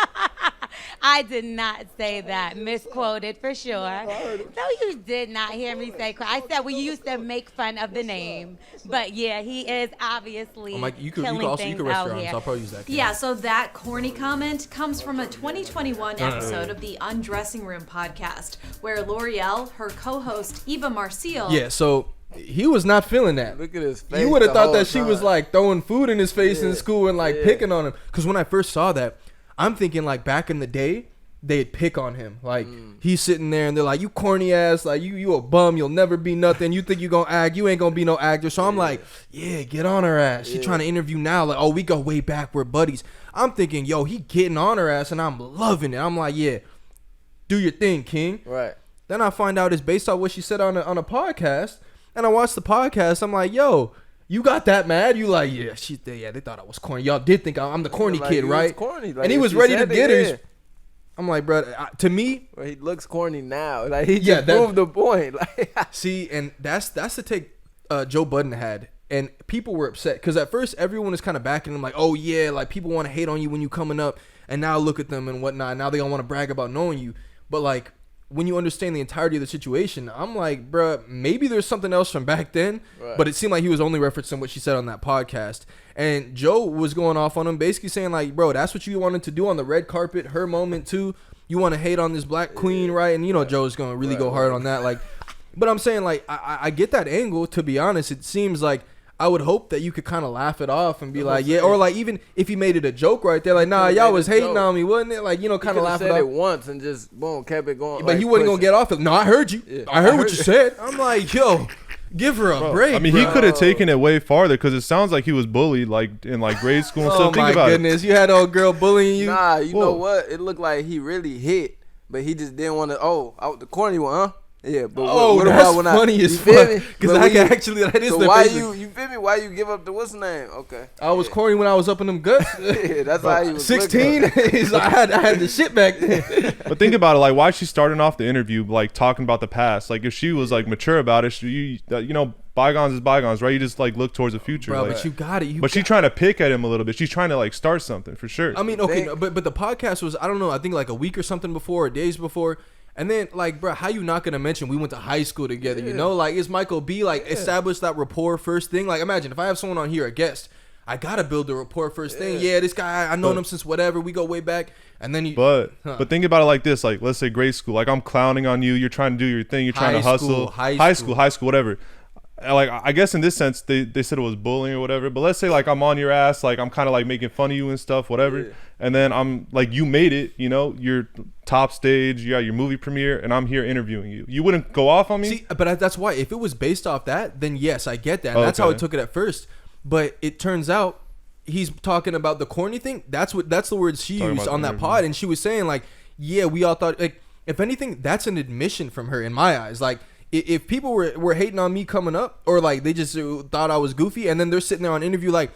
I did not say that. Misquoted for sure. No, you did not hear me say. I said we used to make fun of the name, but yeah, he is obviously you could killing also things rest out your arms. here. I'll probably use that. Yeah, so that corny comment comes from a 2021 episode of the Undressing Room podcast, where L'Oreal, her co-host Eva Marcille, Yeah, so he was not feeling that. Look at his face. You would have the thought whole that she was time. like throwing food in his face in school and like yeah. picking on him. Because when I first saw that, I'm thinking like back in the day, they'd pick on him. Like he's sitting there and they're like, you corny ass, like you a bum, you'll never be nothing. You think you gonna act, you ain't gonna be no actor. So I'm like, yeah, get on her ass. She trying to interview now, like, oh, we go way back, we're buddies. I'm thinking, yo, he getting on her ass and I'm loving it. I'm like, yeah, do your thing, King. Right. Then I find out it's based off what she said on a podcast. And I watched the podcast. I'm like, yo, you got that mad? You like, yeah, they thought I was corny. Y'all did think I'm the corny Like, kid, he right? was corny. Like, and he if was she ready to said get it, her. I'm like, bro, to me, Well, he looks corny now. Like he Yeah, just proved the point. Like see, and that's the take Joe Budden had. And people were upset because at first everyone is kind of backing him like, oh yeah, like people want to hate on you when you coming up, and now look at them and whatnot. Now they don't want to brag about knowing you. But like when you understand the entirety of the situation, I'm like, bruh, maybe there's something else from back then. Right. But it seemed like he was only referencing what she said on that podcast. And Joe was going off on him, basically saying like, bro, that's what you wanted to do on the red carpet, her moment too. You want to hate on this black queen, right? And you know Joe's going to really go hard on that. Like, but I'm saying like, I get that angle. To be honest, it seems like I would hope that you could kind of laugh it off and be like, yeah, or like even if he made it a joke right there, like, nah, y'all was hating on me, wasn't it? Like, you know, kind of laugh it said off. it once and just boom, kept it going. But like, he wasn't gonna get off it. No, I heard you. Yeah. I heard what you said. I'm like, yo, give her a break. I mean, bro. he could have taken it way farther because it sounds like he was bullied like in like grade school and Oh stuff. Think my about goodness, you had old girl bullying you. Nah, you know Whoa. what? It looked like he really hit, but he just didn't want to. Oh, out the corny one, huh? Yeah, but Oh, what that's about when funny you as feel fuck. me? Because But I when can you- actually, that is So the why basic. you feel me? Why you give up the what's the name? Okay, I was corny when I was up in them guts. yeah, that's how he was. 16. He's like, I had the shit back then. But think about it, like why is she starting off the interview like talking about the past? Like if she was like mature about it, you know, bygones is bygones, right? You just like look towards the future. Bro, like, but you got it. but she's trying to pick at him a little bit. She's trying to like start something for sure. I mean, okay, think- no, but the podcast was, I don't know, I think like a week or something before, or days before. And then, like, bro, how you not gonna mention we went to high school together? You know, like, is Michael B like establish that rapport first thing? Like, imagine if I have someone on here, a guest, I gotta build a rapport first thing. Yeah, this guy, I known him since whatever. We go way back, and then you. But think about it like this, like let's say grade school, like I'm clowning on you, you're trying to do your thing, you're trying to High hustle, school, high school, whatever. Like I guess in this sense they said it was bullying or whatever, but let's say like I'm on your ass, like I'm kind of like making fun of you and stuff, whatever, and then I'm like, you made it, you know, you're top stage, you got your movie premiere, and I'm here interviewing you. You wouldn't go off on me? See, but that's why if it was based off that, then yes, I get that. And that's how I took it at first. But it turns out he's talking about the corny thing. That's the words she Talking used about on the that interview. pod, and she was saying like, yeah, we all thought like, if anything, that's an admission from her in my eyes. Like, if people were hating on me coming up, or like they just thought I was goofy, and then they're sitting there on interview like,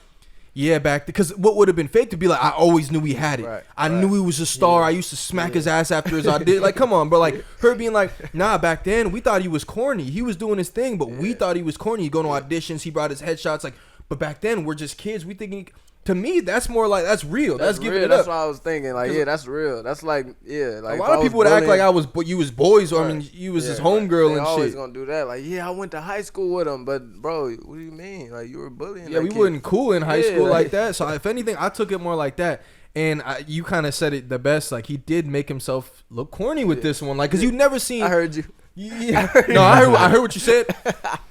yeah, back because what would have been fake to be like, I always knew he had it. Right, I knew he was a star. I used to smack his ass after his audition. Like, come on, bro. Like her being like, nah, back then we thought he was corny. He was doing his thing, but we thought he was corny. He go to auditions. He brought his headshots. Like, but back then we're just kids. We thinking. To me, that's more like that's real. That's giving real. it That's up. what I was thinking. Like, yeah, that's real. That's like, yeah, like A lot of people would act like you was boys, or I Right. mean, you was his Yeah, homegirl they and always shit. gonna do that. Like, yeah, I went to high school with him, but bro, what do you mean? Like, you were bullying. Yeah, that we kid. wasn't cool in high Yeah, school like- like that. So if anything, I took it more like that. And you kind of said it the best. Like he did make himself look corny with this one. Like, cause you never seen. I heard you. Yeah. No, I heard what you said.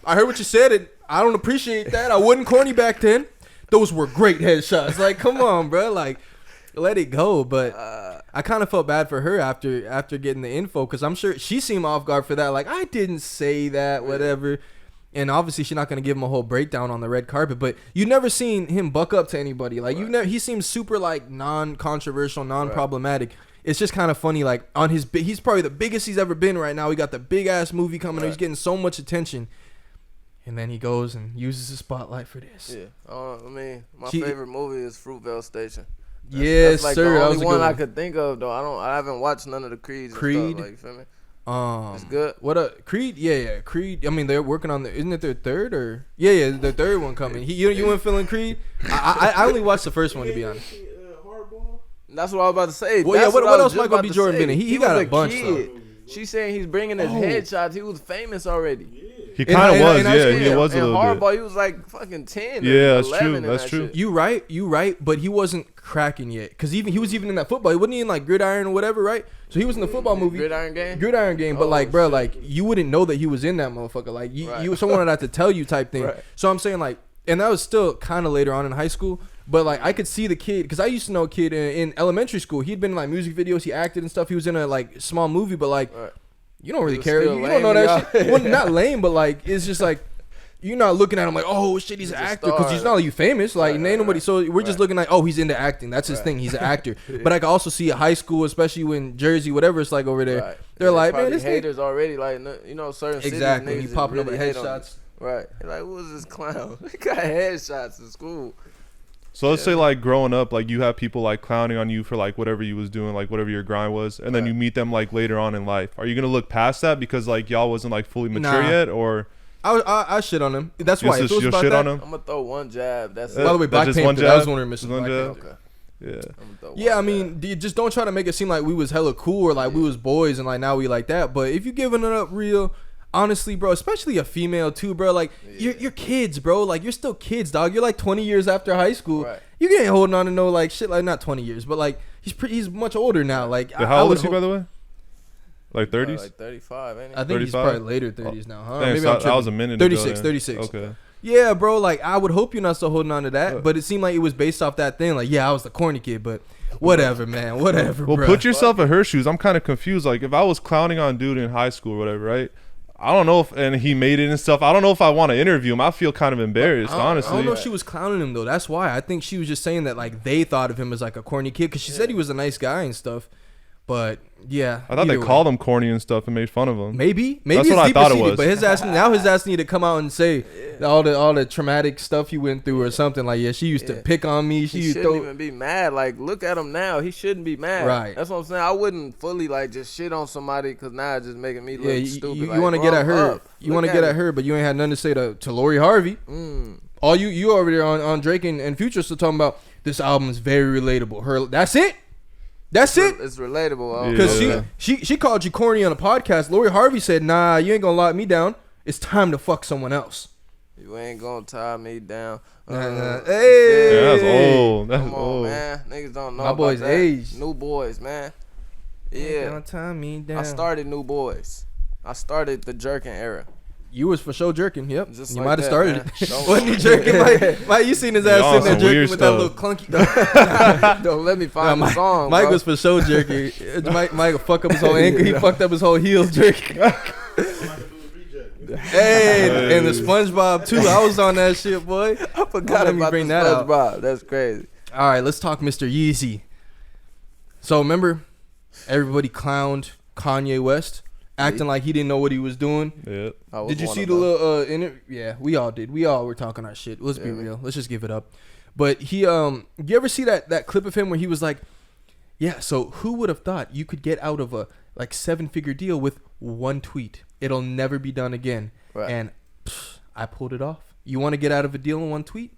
I heard what you said. And I don't appreciate that. I wasn't corny back then. Those were great headshots. Like, come on, bro. Like, let it go. But I kind of felt bad for her after getting the info, because I'm sure she seemed off guard for that. Like, I didn't say that, whatever. And obviously, she's not gonna give him a whole breakdown on the red carpet. But you never seen him buck up to anybody. Like, he seems super like non-controversial, non-problematic. It's just kind of funny. Like he's probably the biggest he's ever been right now. He got the big ass movie coming. He's getting so much attention. And then he goes and uses the spotlight for this. Yeah. I mean, my favorite movie is Fruitvale Station. Yes, that's sir. The only one I could think of, though. I haven't watched none of the Creeds. Creed. And stuff, like, you feel me? It's good. What a Creed? Yeah. Creed. I mean, they're working on isn't it their third or? Yeah, their third one coming. You weren't feeling Creed? I only watched the first one, to be honest. That's what I was about to say. Well, yeah. What else Michael B. Jordan been in? He got a bunch though. She's saying he's bringing his headshots. He was famous already. He kind of was, yeah. He was a little Hardball, bit. He was like fucking 10. Yeah, that's true. That's true. Shit. You right. But he wasn't cracking yet, because he was even in that football. He wasn't in like Gridiron or whatever, right? So he was in the football movie. Gridiron Game. But like, bro, like you wouldn't know that he was in that motherfucker. Like you someone would have to tell you type thing. Right. So I'm saying like, and that was still kind of later on in high school. But like I could see the kid, because I used to know a kid in elementary school. He'd been in like music videos. He acted and stuff. He was in a like small movie, but like. Right. You don't really care. You don't know that shit. Well, not lame, but like it's just like you're not looking at him like, oh shit, he's an actor, because he's not like you famous. Like ain't nobody. So we're just looking like, oh, he's into acting. That's his thing. He's an actor. But I can also see at high school, especially when Jersey, whatever it's like over there. Right. They're like, man, this haters already like certain cities. Exactly. You popping up with headshots. Right. Like, who was this clown? He got headshots in school. So let's say like growing up, like you have people like clowning on you for like whatever you was doing, like whatever your grind was, and then you meet them like later on in life. Are you gonna look past that because like y'all wasn't like fully mature yet, or? I shit on him. That's why. You'll shit on him. I'm gonna throw one jab. That's by the way, Black Panther. That was one of the missions. Okay. Yeah, I mean, just don't try to make it seem like we was hella cool or like we was boys and like now we like that. But if you giving it up real. Honestly, bro, especially a female too, bro. Like you're kids, bro. Like you're still kids, dog. You're like 20 years after high school. Right. You ain't holding on to no like shit. Like not 20 years, but like he's much older now. Like how old is he, by the way? Like 30s? Like 35, ain't he? I think 35? He's probably later 30s now, huh? Damn, maybe so I was a minute 36, ago. 36. Okay. Yeah, bro. Like I would hope you're not still holding on to that, but it seemed like it was based off that thing. Like yeah, I was the corny kid, but. Whatever, man. Whatever. Well, put yourself in her shoes. I'm kind of confused. Like if I was clowning on dude in high school or whatever, right? I don't know if, and he made it and stuff. I don't know if I want to interview him. I feel kind of embarrassed, honestly. I don't know if she was clowning him though. That's why. I think she was just saying that like they thought of him as like a corny kid because she said he was a nice guy and stuff. But yeah, I thought they called him corny and stuff and made fun of him. Maybe that's what I thought it was. But his ass need to come out and say all the traumatic stuff he went through or something. Like yeah, she used to pick on me. He shouldn't even be mad. Like look at him now. He shouldn't be mad. Right. That's what I'm saying. I wouldn't fully like just shit on somebody because now it's just making me look stupid. You want to get at her. You want to get at her, but you ain't had nothing to say to Lori Harvey. All you over there on Drake and Future still talking about this album is very relatable. That's it. That's it. It's relatable. Because she called you corny on a podcast. Lori Harvey said, nah, you ain't going to lock me down. It's time to fuck someone else. You ain't going to tie me down. Hey. Yeah, that's old. That's Come on, old. Man. Niggas don't know My boys about that. age. New Boys, man. Yeah. Don't tie me down. I started New Boys. I started the jerking era. You was for sure jerking, yep. Just you like might have started it. Wasn't he jerking? Mike, you seen his ass sitting there jerking with that little clunky. Don't let me find the song. Mike was for sure jerking. Mike fuck up his whole ankle. He fucked up his whole heel jerking. Hey, and the SpongeBob too. I was on that shit, boy. I forgot about the SpongeBob. That's crazy. All right, let's talk Mr. Yeezy. So remember, everybody clowned Kanye West. Acting like he didn't know what he was doing. Yeah. Did you see the little interview? Yeah, we all did. We all were talking our shit. Let's be real. Let's just give it up. But he you ever see that clip of him where he was like, yeah, so who would have thought you could get out of a like 7-figure deal with one tweet? It'll never be done again. Right. And I pulled it off. You want to get out of a deal in one tweet?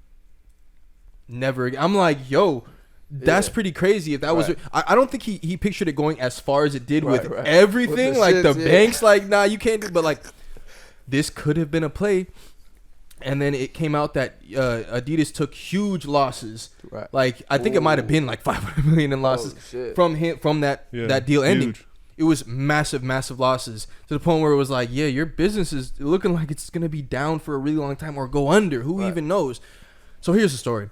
Never again. I'm like, yo, that's pretty crazy. If that was, I don't think he pictured it going as far as it did with everything, with like the banks. Like, nah, you can't do. But like, this could have been a play. And then it came out that Adidas took huge losses. Right. Like I think it might have been like $500 million in losses from that deal ending. Huge. It was massive losses to the point where it was like, yeah, your business is looking like it's gonna be down for a really long time or go under. Who even knows? So here's the story.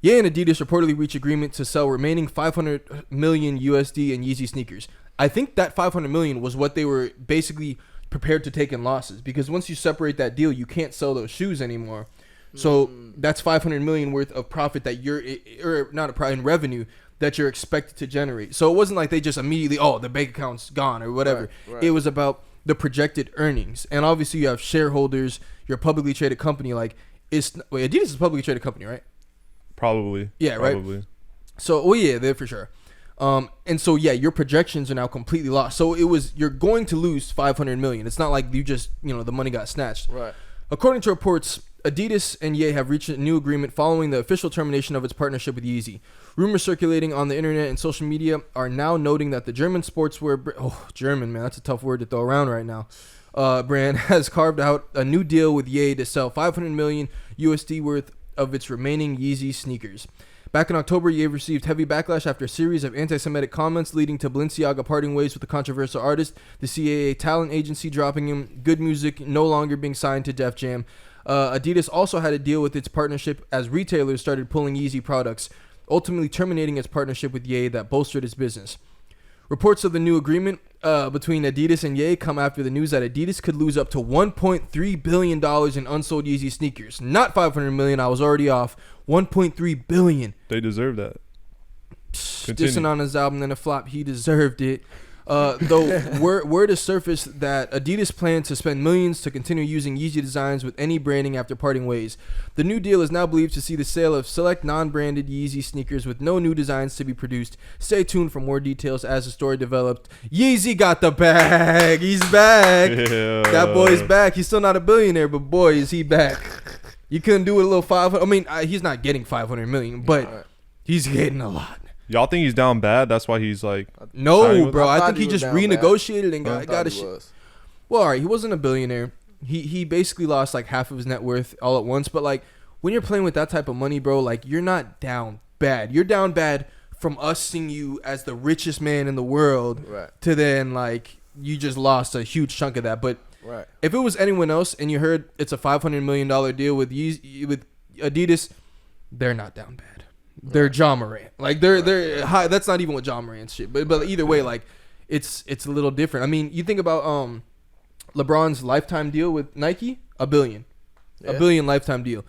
Ye and Adidas reportedly reached agreement to sell remaining $500 million USD in Yeezy sneakers. I think that $500 million was what they were basically prepared to take in losses, because once you separate that deal, you can't sell those shoes anymore. So that's $500 million worth of profit that in revenue that you're expected to generate. So it wasn't like they just immediately, the bank account's gone or whatever. Right. It was about the projected earnings. And obviously you have shareholders, you're a publicly traded company. Like, Adidas is a publicly traded company, right? Probably. Yeah, probably. right? So, yeah, they're for sure. And so, yeah, your projections are now completely lost. So you're going to lose $500 million. It's not like you just, the money got snatched. Right. According to reports, Adidas and Ye have reached a new agreement following the official termination of its partnership with Yeezy. Rumors circulating on the internet and social media are now noting that the German sportswear German, man, that's a tough word to throw around right now. Brand has carved out a new deal with Ye to sell $500 million USD worth of its remaining Yeezy sneakers. Back in October, Ye received heavy backlash after a series of anti-Semitic comments leading to Balenciaga parting ways with the controversial artist, the CAA talent agency dropping him, Good Music no longer being signed to Def Jam. Adidas also had a deal with its partnership as retailers started pulling Yeezy products, ultimately terminating its partnership with Ye that bolstered its business. Reports of the new agreement between Adidas and Ye come after the news that Adidas could lose up to $1.3 billion in unsold Yeezy sneakers. Not $500 million, I was already off. $1.3 billion. They deserve that. Dissing on his album, then a flop, he deserved it. Though word has surfaced that Adidas plans to spend millions to continue using Yeezy designs with any branding after parting ways. The new deal is now believed to see the sale of select non-branded Yeezy sneakers with no new designs to be produced. Stay tuned for more details as the story developed. Yeezy got the bag. He's back. Yeah. That boy's back. He's still not a billionaire, but boy, is he back. You couldn't do it a little 500. I mean, he's not getting 500 million, but he's getting a lot. Y'all think he's down bad? That's why he's like... No, bro. I think he just renegotiated and got his shit. Well, all right. He wasn't a billionaire. He basically lost like half of his net worth all at once. But like when you're playing with that type of money, bro, like you're not down bad. You're down bad from us seeing you as the richest man in the world to then like you just lost a huge chunk of that. But if it was anyone else and you heard it's a $500 million deal with Adidas, they're not down bad. They're Ja Morant. Like they're high. That's not even what Ja Morant's shit. But either way, like it's a little different. I mean, you think about LeBron's lifetime deal with Nike, $1 billion. $1 billion lifetime deal.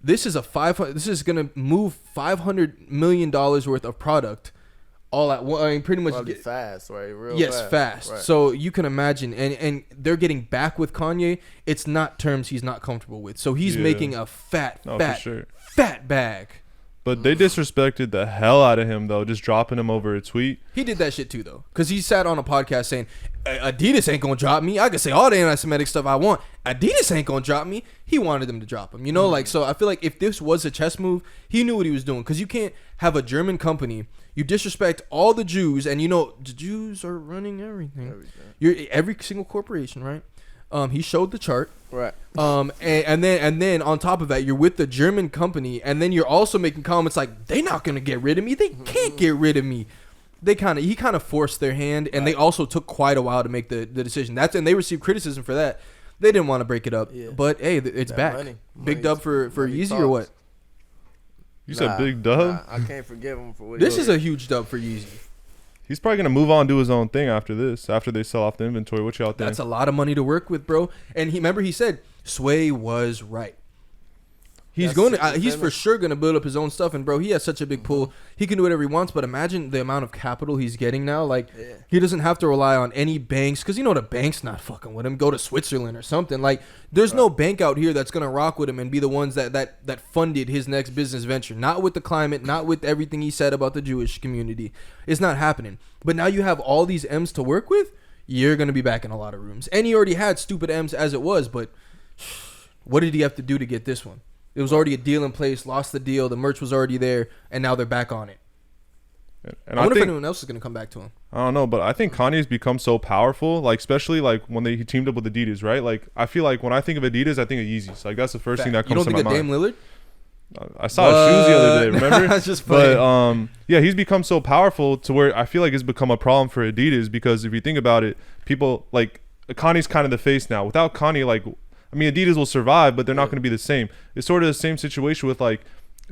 This is this is gonna move $500 million worth of product all at once. I mean, pretty much fast, right? Fast. Right. So you can imagine, and they're getting back with Kanye. It's not terms he's not comfortable with. So he's making a fat bag. But they disrespected the hell out of him, though, just dropping him over a tweet. He did that shit, too, though. Because he sat on a podcast saying, Adidas ain't going to drop me. I can say all the anti-Semitic stuff I want. Adidas ain't going to drop me. He wanted them to drop him. Like, so I feel like if this was a chess move, he knew what he was doing. Because you can't have a German company. You disrespect all the Jews. And, the Jews are running everything. You're every single corporation, right? He showed the chart. Right. And then on top of that, you're with the German company, and then you're also making comments like they're not gonna get rid of me. They can't get rid of me. He kind of forced their hand, and they also took quite a while to make the decision. And they received criticism for that. They didn't want to break it up, but hey, it's back. Big dub for Yeezy or what? You said big dub? I can't forgive him for what this is a huge dub for Yeezy. He's probably gonna move on, do his own thing after this. After they sell off the inventory, what y'all think? That's a lot of money to work with, bro. And he said Sway was right. He's he's for sure gonna build up his own stuff. And bro, he has such a big pool. He can do whatever he wants. But imagine the amount of capital he's getting now. Like he doesn't have to rely on any banks because the bank's not fucking with him. Go to Switzerland or something. Like there's no bank out here that's gonna rock with him and be the ones that funded his next business venture. Not with the climate. Not with everything he said about the Jewish community. It's not happening. But now you have all these M's to work with. You're gonna be back in a lot of rooms. And he already had stupid M's as it was. But what did he have to do to get this one? It was already a deal in place, lost the deal, the merch was already there, and now they're back on it. And I wonder if anyone else is going to come back to him. I don't know, but I think Kanye's become so powerful, like especially like when he teamed up with Adidas, right? Like I feel like when I think of Adidas, I think of Yeezys. Like that's the first thing that comes to my mind. You don't think of Dame Dame Lillard? I saw his shoes the other day, remember? That's just funny. But yeah, he's become so powerful to where I feel like it's become a problem for Adidas because if you think about it, people like Kanye's kind of the face now. Without Kanye, like I mean, Adidas will survive, but they're not going to be the same. It's sort of the same situation with, like,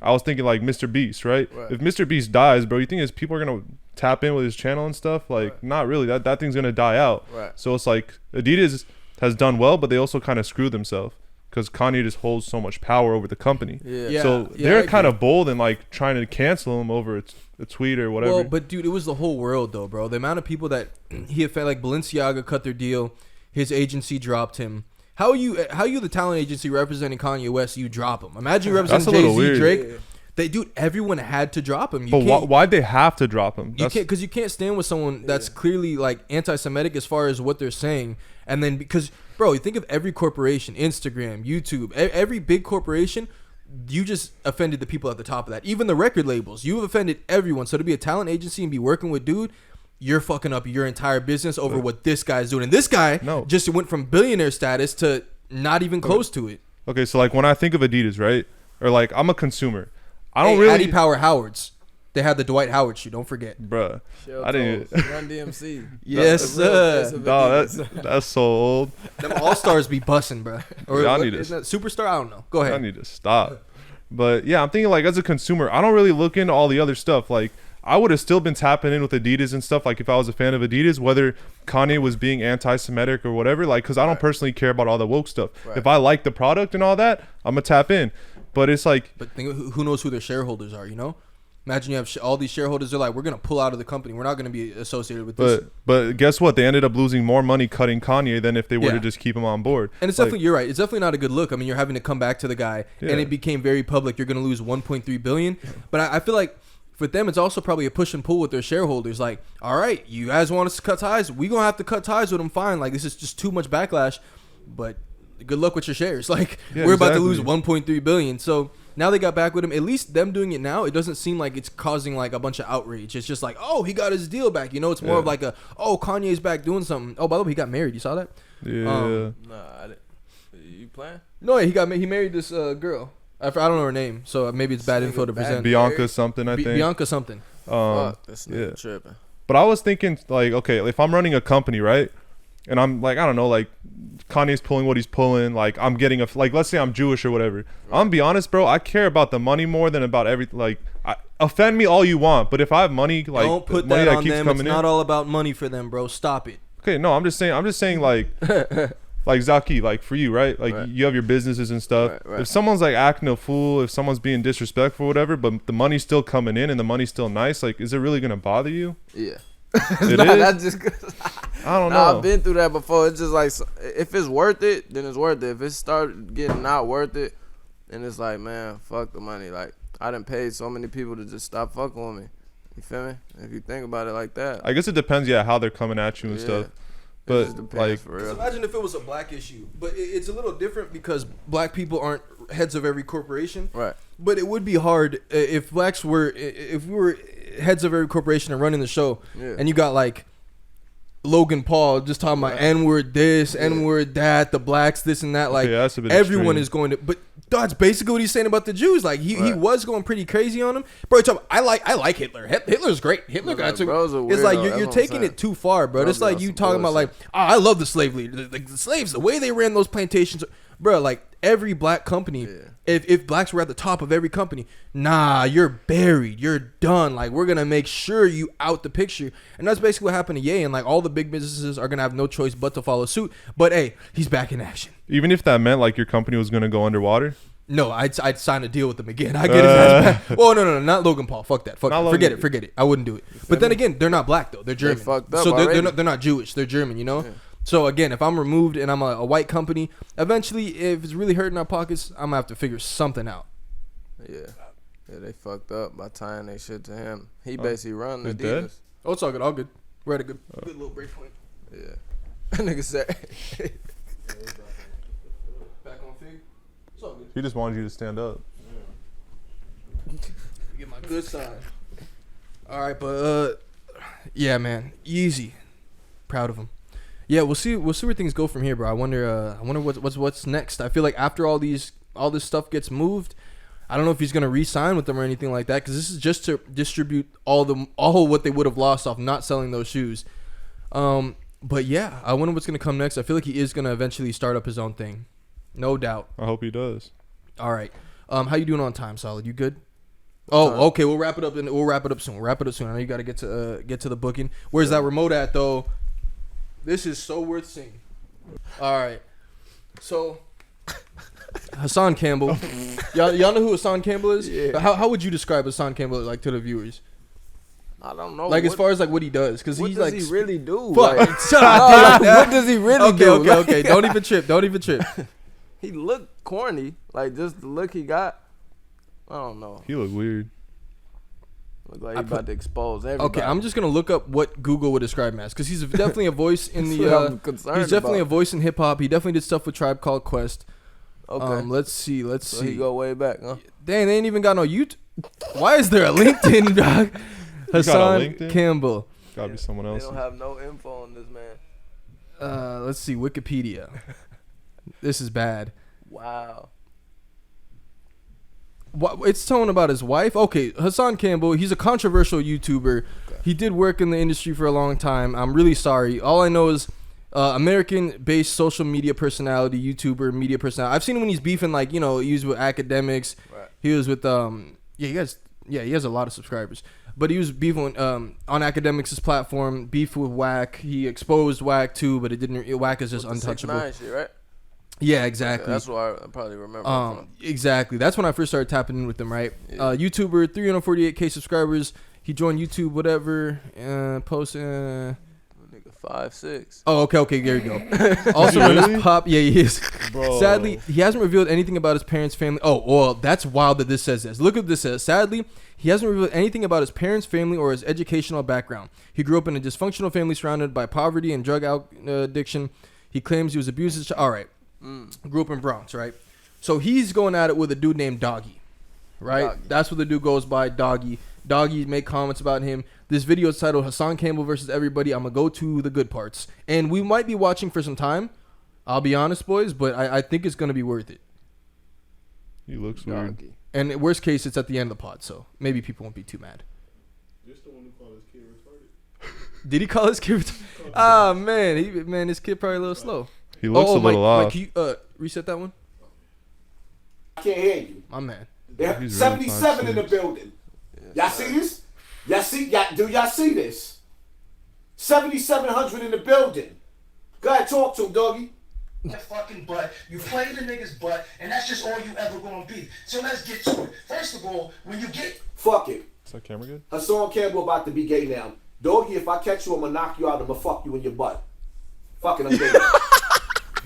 I was thinking, like, Mr. Beast, right? If Mr. Beast dies, bro, you think people are going to tap in with his channel and stuff? Like, not really. That thing's going to die out. So it's like Adidas has done well, but they also kind of screwed themselves because Kanye just holds so much power over the company. So they're kind of bold and, like, trying to cancel him over a tweet or whatever. Well, but, dude, it was the whole world, though, bro. The amount of people that he had felt like Balenciaga cut their deal. his agency dropped him. How you the talent agency representing Kanye West? You drop him. Imagine you representing Jay-Z, Drake. Dude, everyone had to drop him. Why'd they have to drop him? Because you can't stand with someone that's clearly like anti-Semitic as far as what they're saying, and then because bro, you think of every corporation, Instagram, YouTube, every big corporation. You just offended the people at the top of that. Even the record labels, you've offended everyone. So to be a talent agency and be working with dude, you're fucking up your entire business over what this guy's doing. And this guy just went from billionaire status to not even close to it. Okay, so like when I think of Adidas, right? Or like I'm a consumer. I don't really. Addy Power Howards. They had the Dwight Howard shoe. Don't forget, bruh. I didn't. Run DMC. Yes, sir. No, that's so old. Them all stars be busting, bruh. Or y'all need isn't that Superstar? I don't know. Go ahead. I need to stop. But yeah, I'm thinking like as a consumer, I don't really look into all the other stuff. Like I would have still been tapping in with Adidas and stuff. Like if I was a fan of Adidas, whether Kanye was being anti-Semitic or whatever. Like because I don't personally care about all the woke stuff. Right. If I like the product and all that, I'm gonna tap in. But it's like, but think of who knows who their shareholders are, you know? Imagine you have all these shareholders. They're like, we're gonna pull out of the company. We're not gonna be associated with this. But guess what? They ended up losing more money cutting Kanye than if they were to just keep him on board. And it's definitely, you're right. It's definitely not a good look. I mean, you're having to come back to the guy, and it became very public. You're gonna lose 1.3 billion. But I feel like for them, it's also probably a push and pull with their shareholders. Like, all right, you guys want us to cut ties? We gonna have to cut ties with them. Fine. Like this is just too much backlash. But good luck with your shares. Like we're about to lose 1.3 billion. So. Now they got back with him. At least them doing it now, it doesn't seem like it's causing like a bunch of outrage. It's just like, oh, he got his deal back. You know, it's more of like Kanye's back doing something. Oh, by the way, he got married. You saw that? Yeah. Nah, I didn't. You playing? No, he married this girl. I don't know her name, so maybe it's bad info to present. Bianca something, I think. Bianca something. This nigga tripping. But I was thinking like, okay, if I'm running a company, right? And I'm like, I don't know, like Kanye's pulling what he's pulling. Like I'm getting like, let's say I'm Jewish or whatever. I'm gonna be honest, bro. I care about the money more than about everything. Like, offend me all you want, but if I have money, like don't put money that on them. It's not all about money for them, bro. Stop it. Okay, no, I'm just saying like, like Zaki, like for you, right? Like you have your businesses and stuff. Right. If someone's like acting a fool, if someone's being disrespectful, or whatever, but the money's still coming in and the money's still nice, like, is it really gonna bother you? Yeah. It is? That's just I don't know. I've been through that before. It's just like if it's worth it, then it's worth it. If it start getting not worth it, then it's like, man, fuck the money. Like I done paid so many people to just stop fucking with me. You feel me? If you think about it like that, I guess it depends. Yeah, how they're coming at you and stuff. But like, for real. So imagine if it was a black issue, but it's a little different because black people aren't heads of every corporation. Right. But it would be hard if blacks were, if we were heads of every corporation and running the show, and you got like Logan Paul just talking about N-word this, N-word that, the blacks this and that. Like everyone is going to, but that's basically what he's saying about the Jews. Like he was going pretty crazy on them. Bro, I like Hitler. Hitler's great. Hitler got to. It's like you're taking it too far, bro. It's like you talking about like, I love the slave leader, the slaves, the way they ran those plantations, bro. Like every black company, if blacks were at the top of every company, nah, you're buried, you're done. Like we're gonna make sure you out the picture, and that's basically what happened to Ye. And like all the big businesses are gonna have no choice but to follow suit. But hey, he's back in action. Even if that meant like your company was gonna go underwater. No, I'd sign a deal with him again. I get his ass back. Well, no, not Logan Paul. Fuck that. Forget it. I wouldn't do it. But then again, they're not black though. They're German. So they're not Jewish. They're German. You know. Yeah. So again, if I'm removed and I'm a white company, eventually, if it's really hurting our pockets, I'm gonna have to figure something out. Yeah, they fucked up by tying their shit to him. He basically run the Adidas. Oh, it's all good. We're at a good little break point. Yeah, nigga said. Back on fig. It's all good. He just wanted you to stand up. Get my good side. All right, but yeah, man, easy. Proud of him. Yeah, we'll see where things go from here, bro. I wonder what's next. I feel like after all this stuff gets moved, I don't know if he's gonna re-sign with them or anything like that, because this is just to distribute all what they would have lost off not selling those shoes. But yeah, I wonder what's gonna come next. I feel like he is gonna eventually start up his own thing, no doubt. I hope he does. All right, how you doing on time, Solid? You good? Oh, okay. We'll wrap it up soon. I know you got to get to the booking. Where's that remote at though? This is so worth seeing. All right. So, Hassan Campbell. y'all know who Hassan Campbell is? Yeah. How would you describe Hassan Campbell like to the viewers? I don't know. Like as far as like what he does, because he's like. What does he really do? Fuck. Like, what does he really do? Okay. Don't even trip. He looked corny. Like just the look he got. I don't know. He look weird. Look like he about to expose everybody. Okay, I'm just gonna look up what Google would describe him as, because he's definitely a voice in the. He's definitely a voice in hip hop. He definitely did stuff with Tribe Called Quest. Okay. Let's see. So he go way back, huh? Dang, they ain't even got no YouTube. Why is there a LinkedIn, dog? Hassan Campbell. Gotta be someone else. They don't have no info on this man. Let's see. Wikipedia. This is bad. Wow. It's telling about his wife. Okay, Hassan Campbell, he's a controversial YouTuber. Okay. He did work in the industry for a long time. I'm really sorry. All I know is American-based social media personality, YouTuber, media personality. I've seen him when he's beefing, like, you know, he was with academics. Right. He was with, he has a lot of subscribers. But he was beefing on academics' platform, beef with Wack. He exposed Wack too, but it didn't. Wack is just untouchable. 6ix9ine shit, right? Yeah, exactly. Okay, that's why I probably remember. Exactly. That's when I first started tapping in with him, right? Yeah. YouTuber, 348K subscribers. He joined YouTube, whatever. Posting. Nigga, 5'6". Oh, okay. There you go. Also known as Pop. Yeah, he is. Bro. Sadly, he hasn't revealed anything about his parents' family. Oh, well, that's wild that this says this. Look what this says. Sadly, he hasn't revealed anything about his parents' family or his educational background. He grew up in a dysfunctional family surrounded by poverty and drug addiction. He claims he was abused as a child. All right. Grew up in Bronx, right? So he's going at it with a dude named Doggy, right? Doggy. That's what the dude goes by, Doggy. Doggy make comments about him. This video is titled Hassan Campbell versus Everybody. I'm going to go to the good parts. And we might be watching for some time. I'll be honest, boys, but I think it's going to be worth it. He looks weird. And worst case, it's at the end of the pod, so maybe people won't be too mad. Just the one who called his kid retarded. Did he call his kid retarded? Ah, man, his kid probably a little slow. He looks a little off. Mike, can you reset that one? I can't hear you. My man. There's 77 in the building. Y'all see this? Do y'all see this? 7,700 in the building. Go ahead, talk to him, doggy. That fucking butt. You play the nigga's butt, and that's just all you ever gonna be. So let's get to it. First of all, when you get... Fuck it. Is that camera good? Hassan Campbell about to be gay now. Doggy, if I catch you, I'm gonna knock you out. I'm gonna fuck you in your butt. Fucking I'm gay.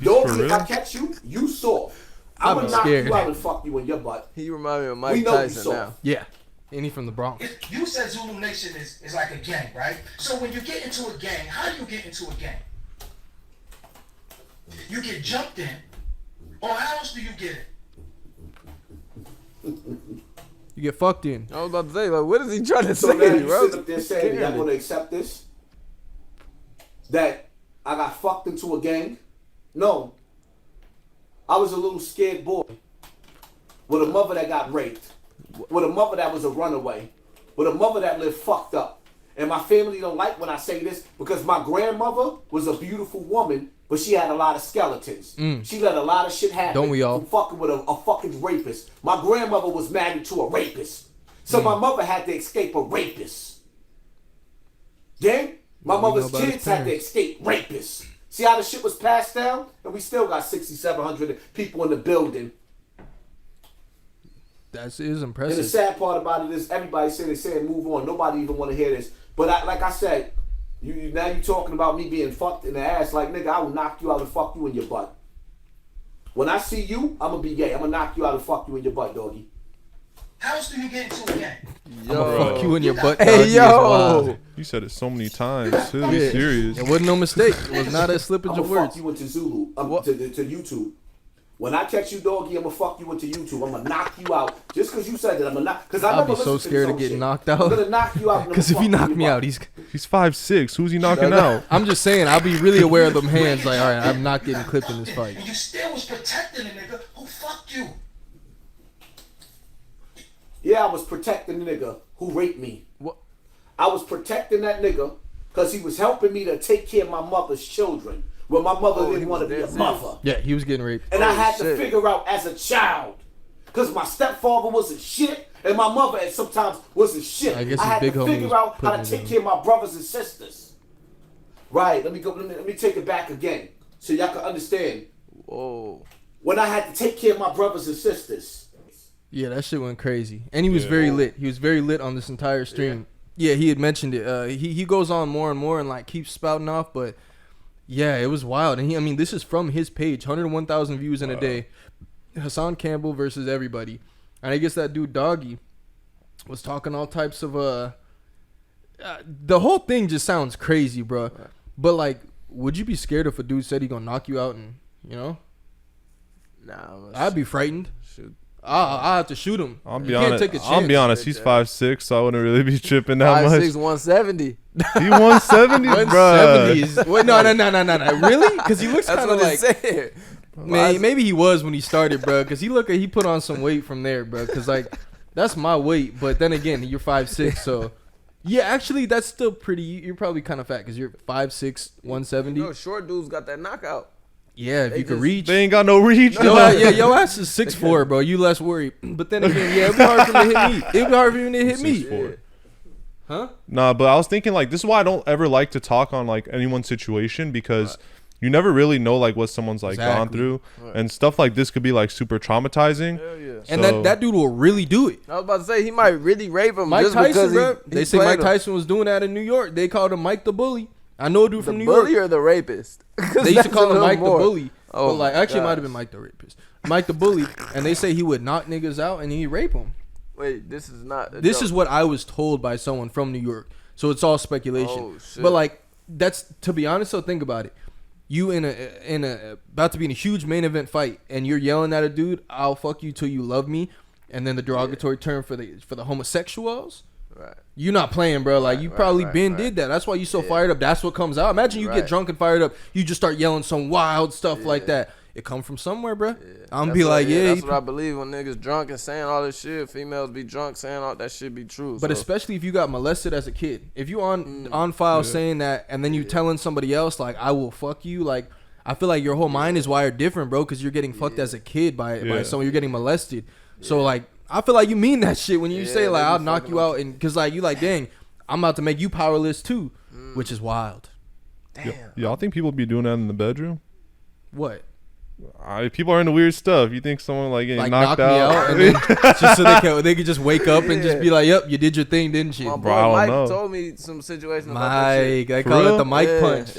Doggy, if I catch you, you soft. I'm gonna knock you out and fuck you in your butt. He remind me of Mike Tyson now. Yeah. And he from the Bronx. You said Zulu Nation is like a gang, right? So when you get into a gang, how do you get into a gang? You get jumped in, or how else do you get it? You get fucked in. I was about to say, like, what is he trying to So say, now you bro? sit up there saying, y'all gonna accept this? That I got fucked into a gang? No. I was a little scared boy with a mother that got raped, with a mother that was a runaway, with a mother that lived fucked up. And my family don't like when I say this because my grandmother was a beautiful woman, but she had a lot of skeletons. She let a lot of shit happen. Don't we all? From fucking with a fucking rapist. My grandmother was married to a rapist. So my mother had to escape a rapist. Gang? My mother's kids had to escape rapists. See how the shit was passed down? And we still got 6,700 people in the building. That is impressive. And the sad part about it is everybody saying move on. Nobody even want to hear this. But like I said, now you talking about me being fucked in the ass. Like, nigga, I will knock you out and fuck you in your butt. When I see you, I'm going to be gay. I'm going to knock you out and fuck you in your butt, doggy. How else do you get into a gang? I'm going to fuck you in your butt, Hey, doggy. yo. You said it so many times, too. Yeah. Serious. It wasn't no mistake. It was not a slippage of words. I'm going to fuck you into Zulu, to YouTube. When I catch you, doggy, I'm going to fuck you into YouTube. I'm going to knock you out. Just because you said that, I'm going to knock. Because I'll be so scared of getting knocked out. I'm going to knock you out. Because if he knocked me out, he's 5'6". Who's he knocking out? I'm just saying, I'll be really aware of them hands. Like, all right, I'm not getting clipped in this fight. And you still was protecting a nigga who fucked you. Yeah, I was protecting the nigga who raped me. What? I was protecting that nigga because he was helping me to take care of my mother's children. When my mother didn't want to be a mother. Yeah, he was getting raped. And I had to figure out as a child. Because my stepfather wasn't shit. And my mother sometimes wasn't shit. I guess I had big to figure out how to take care of my brothers and sisters. Right, let me take it back again. So y'all can understand. Whoa. When I had to take care of my brothers and sisters. Yeah, that shit went crazy. And he was very lit. He was very lit on this entire stream. Yeah, he had mentioned it. He goes on more and more and like keeps spouting off, but yeah, it was wild. And I mean, this is from his page, 101,000 views in a day. Hassan Campbell versus everybody, and I guess that dude Doggy was talking all types of the whole thing just sounds crazy, bro. Right. But like, would you be scared if a dude said he gonna knock you out and Nah, I'd be frightened. Shoot. I have to shoot him. I'll be honest. He's 5'6", so I wouldn't really be tripping that much. 5'6", 170. He 170, bro. 170s. Wait, no. Really? Because he looks kind of like. Man, maybe he was when he started, bro. Because he put on some weight from there, bro. Because like that's my weight, but then again, you're 5'6", so yeah. Actually, that's still pretty. You're probably kind of fat because you're 5'6", 170. You know, short dudes got that knockout. Yeah, if you could reach. They ain't got no reach. Your ass is 6'4", bro. You less worried. But then again, yeah, it'd be hard for him to hit me. It'd be hard for him to hit me. 6'4". Huh? Nah, but I was thinking like this is why I don't ever like to talk on like anyone's situation because you never really know like what someone's like gone through and stuff like this could be like super traumatizing. Hell yeah. So, and that dude will really do it. I was about to say he might really rape him. Mike just Tyson, bro. Because they say Mike Tyson was doing that in New York. They called him Mike the Bully. I know a dude from New York. The bully or the rapist? They used to call him Mike the Bully. Oh, but like actually, it might have been Mike the rapist. Mike the Bully, and they say he would knock niggas out and he'd rape them. Wait, this is not. This is what I was told by someone from New York. So it's all speculation. Oh, shit. But like that's to be honest. So think about it. You in a about to be in a huge main event fight, and you're yelling at a dude, "I'll fuck you till you love me," and then the derogatory term for the homosexuals. Right. You're not playing, bro. Like you probably did that. That's why you so fired up. That's what comes out. Imagine you get drunk and fired up. You just start yelling some wild stuff like that. It come from somewhere, bro. Yeah. I'm be like, that's what I believe when niggas drunk and saying all this shit. Females be drunk saying all that shit be true. But especially if you got molested as a kid. If you on file saying that and then you telling somebody else like I will fuck you, like I feel like your whole mind is wired different, bro, because you're getting fucked as a kid by someone. You're getting molested. So like I feel like you mean that shit when you say like I'll knock you out, and because like you like dang I'm about to make you powerless too, which is wild. Damn. Y'all think people be doing that in the bedroom? What? People are into weird stuff. You think someone like getting knocked me out and then just so they could just wake up and just be like, "Yep, you did your thing, didn't you?" My bro Mike told me some situation about that shit. They call it the Mike punch.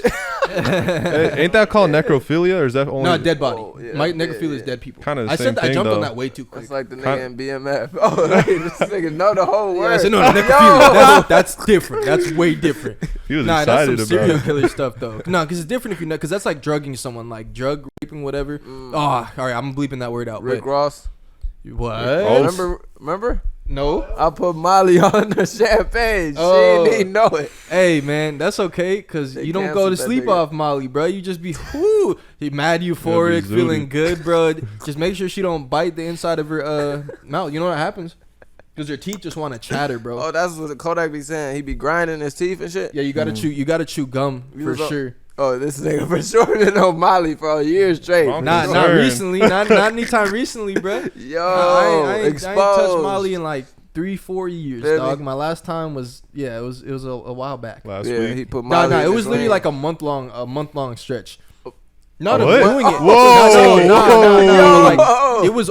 Ain't that called necrophilia, or is that only dead body? Necrophilia is dead people. Kind of I said that, I jumped on that way too quick. It's like the nigga in BMF. Oh, this nigga know the whole word. I said, no, necrophilia. That's different. That's way different. He was that's excited some about serial killer stuff though. No, because it's different if you know, because that's like drugging someone, like drug raping, whatever. Oh, all right, I'm bleeping that word out. Rick Ross. What? Remember? No. I put Molly on the champagne. She didn't even know it. Hey, man, that's okay, because you don't go to sleep off Molly, bro. You just be, mad, euphoric, feeling good, bro. Just make sure she don't bite the inside of her mouth. You know what happens? Because her teeth just want to chatter, bro. Oh, that's what the Kodak be saying. He be grinding his teeth and shit. Yeah, you gotta chew. You gotta chew gum for sure. Oh, this nigga for sure didn't know Molly for years straight. Not recently. Not anytime recently, bro. Yo, I ain't touched Molly in like 3-4 years, dog. My last time was it was a while back. Last week. He put Molly. No, it was literally like a month long stretch. No, doing it. Whoa! No. Like, it was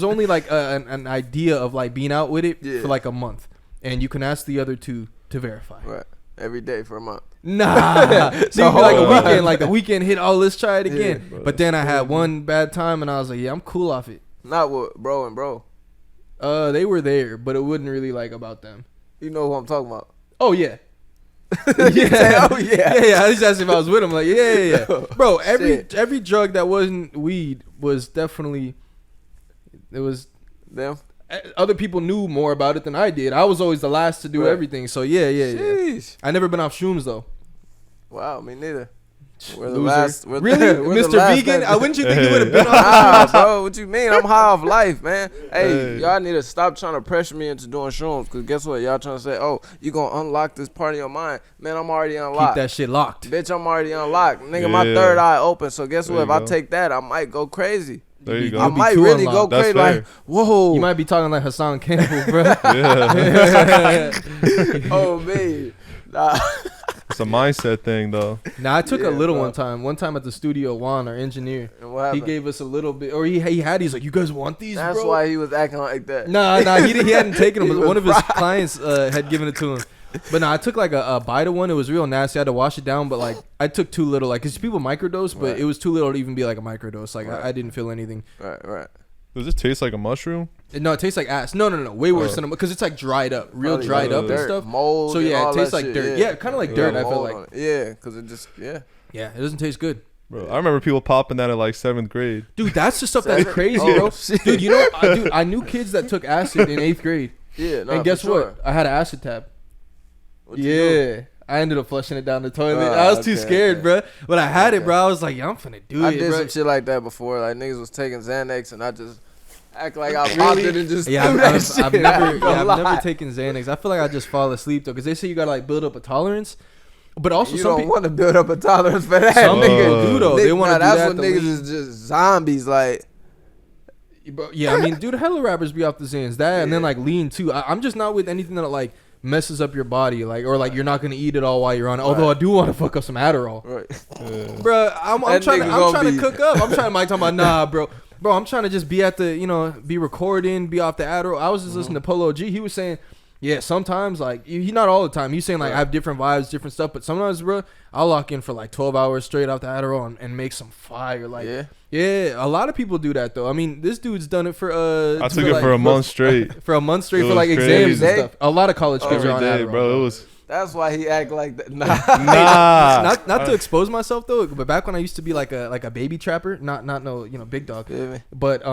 only like an idea of like being out with it for like a month, and you can ask the other two to verify. Right. Every day for a month. Nah. So like a weekend, like the weekend hit. Oh, let's try it again. Yeah, but then I had one bad time, and I was like, yeah, I'm cool off it. Not with bro and bro. They were there, but it wasn't really like about them. You know who I'm talking about? Oh yeah. Yeah. Oh yeah. Yeah. I just asked if I was with him. Like yeah. Bro, every drug that wasn't weed was definitely. It was them. Other people knew more about it than I did. I was always the last to do everything. So yeah. I never been off shrooms though. Wow, me neither. We're the last. Really, Mr. Vegan? Wouldn't you think you would have been off? Nah, bro. What you mean? I'm high off life, man. Hey, y'all need to stop trying to pressure me into doing shrooms. Cause guess what? Y'all trying to say, oh, you gonna unlock this part of your mind? Man, I'm already unlocked. Keep that shit locked, bitch. I'm already unlocked, nigga. My third eye open. So guess what? If I take that, I might go crazy. There you go. I might really go crazy. Like, whoa. You might be talking like Hassan Campbell, bro. Oh, man. Nah. It's a mindset thing, though. Nah, I took a little one time. One time at the studio, Juan, our engineer, he gave us a little bit, or he's like, you guys want these, That's bro? why he was acting like that. Nah, he hadn't taken them, but one of his clients had given it to him. But no, I took like a bite of one. It was real nasty. I had to wash it down, but like I took too little. Like, cause people microdose, but it was too little to even be like a microdose. Like I didn't feel anything. Right. Does it taste like a mushroom? No, it tastes like ass. No, way worse than because it's like dried up, real dried up and stuff. Mold. So yeah, it tastes like shit, dirt. Yeah, kind of like dirt. I feel like. Yeah, cause it just Yeah, it doesn't taste good. Bro, I remember people popping that in like 7th grade. Dude, that's the stuff that's crazy, bro. Dude, you know, I knew kids that took acid in 8th grade. Yeah, and guess what? I had an acid tab. I ended up flushing it down the toilet. I was too scared, bro. But I had it, bro. I was like, yeah, I'm finna do it. I did bro. some shit like that before. Like niggas was taking Xanax, and I just act like I popped it and just I've never taken Xanax. I feel like I just fall asleep though, because they say you gotta like build up a tolerance. But also, you don't want to build up a tolerance for that. Some niggas do though. They want to do that. That's what niggas is just zombies. Like, yeah, I mean, dude, hella rappers be off the Xans. That and then like lean too. I'm just not with anything that like messes up your body, like, or like you're not gonna eat it all while you're on it. Although I do want to fuck up some Adderall, right? Bro, I'm trying to cook up. I'm trying. Mike talking about nah, bro. I'm trying to just be at the, be recording, be off the Adderall. I was just listening to Polo G. He was saying, yeah, sometimes like he not all the time. He's saying like I have different vibes, different stuff, but sometimes, bro, I'll lock in for like 12 hours straight off the Adderall and make some fire. Like, yeah, a lot of people do that though. I mean, this dude's done it for I took it for a month straight. For like exams and stuff. A lot of college kids are on Adderall, bro. It was. That's why he act like that. Nah. Not to expose myself though, but back when I used to be like a baby trapper, not no big dog, but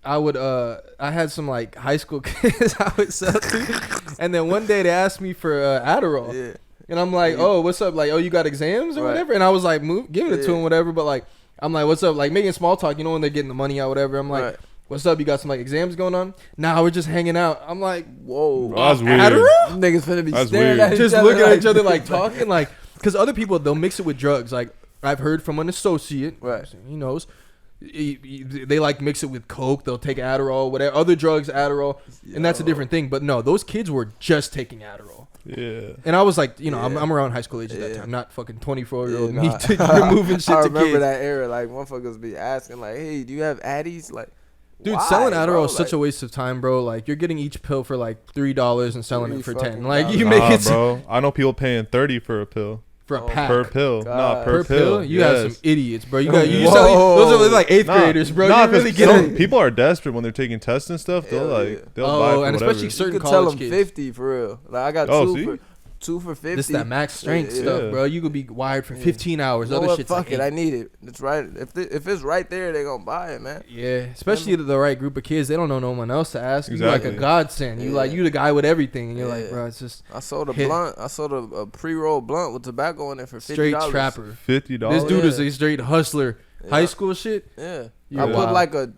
I would I had some like high school kids I would sell to, and then one day they asked me for Adderall, and I'm like, oh, what's up? Like, oh, you got exams or whatever? And I was like, giving it to him, whatever. But like, I'm like, what's up? Like making small talk, when they're getting the money out, whatever. I'm like. What's up? You got some like exams going on? Nah, we're just hanging out. I'm like, whoa, that's weird. Adderall? Niggas finna be staring at each other, just looking at each other like talking, like, because other people they'll mix it with drugs. Like I've heard from an associate, he knows, they like mix it with coke. They'll take Adderall, whatever other drugs, Adderall, and that's a different thing. But no, those kids were just taking Adderall. Yeah, and I was like, I'm around high school age at that time, not fucking 24-year-old me removing shit to kids. I remember that era, like motherfuckers be asking, like, hey, do you have Addies? Like. Dude, selling Adderall is such a waste of time, bro. Like, you're getting each pill for like $3 and selling it for $10. Like, you make it, bro. I know people paying $30 for a pill. For a pack. Per pill. Nah, per pill. You have some idiots, bro. You selling, those are like 8th graders, bro. Nah, you really get people are desperate when they're taking tests and stuff. They'll buy for and especially whatever. certain you could college tell them kids. 50 for real. Like, I got two for 50. This that max strength stuff, bro. You could be wired for 15 hours. Other shit's fuck like it, I need it. It's right. If it's right there, they gonna buy it, man. Yeah, especially the right group of kids. They don't know no one else to ask. Exactly. You like a godsend. You like you the guy with everything, and you're like, bro, it's just. I sold a blunt. I sold a pre-roll blunt with tobacco in it for $50. Straight trapper. $50. This dude is a straight hustler. High school shit. Yeah. I put like a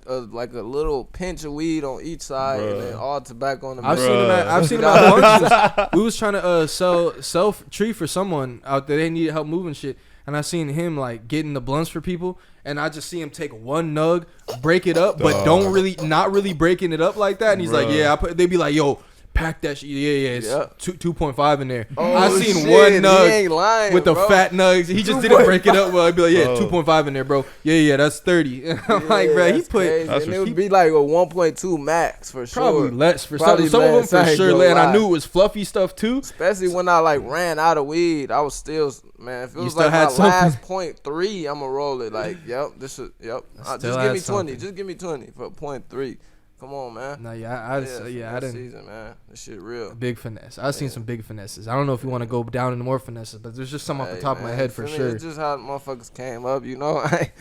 little pinch of weed on each side and then all tobacco on the middle. I've seen him at lunches. We was trying to sell tree for someone out there. They needed help moving shit. And I seen him like getting the blunts for people, and I just see him take one nug, break it up, but not really breaking it up like that. And he's like, they be like, yo, pack that shit. Yeah, it's 2.5 in there. I seen one nug with the fat nugs. He just didn't break it up well. I'd be like, 2.5 in there, bro. Yeah, that's 30. I'm like, bro, he put. And it would be like a 1.2 max for sure. Probably less for some of them for sure. And I knew it was fluffy stuff too. Especially when I like ran out of weed, I was still, man. If it was like my last 0.3, I'ma roll it. Like, just give me 20. Just give me 20 for 0.3. Come on, man. Nah, I didn't. Season, man. This shit real. Big finesse. I've seen some big finesses. I don't know if you want to go down into more finesses, but there's just some off the top of my head for sure. It's just how motherfuckers came up,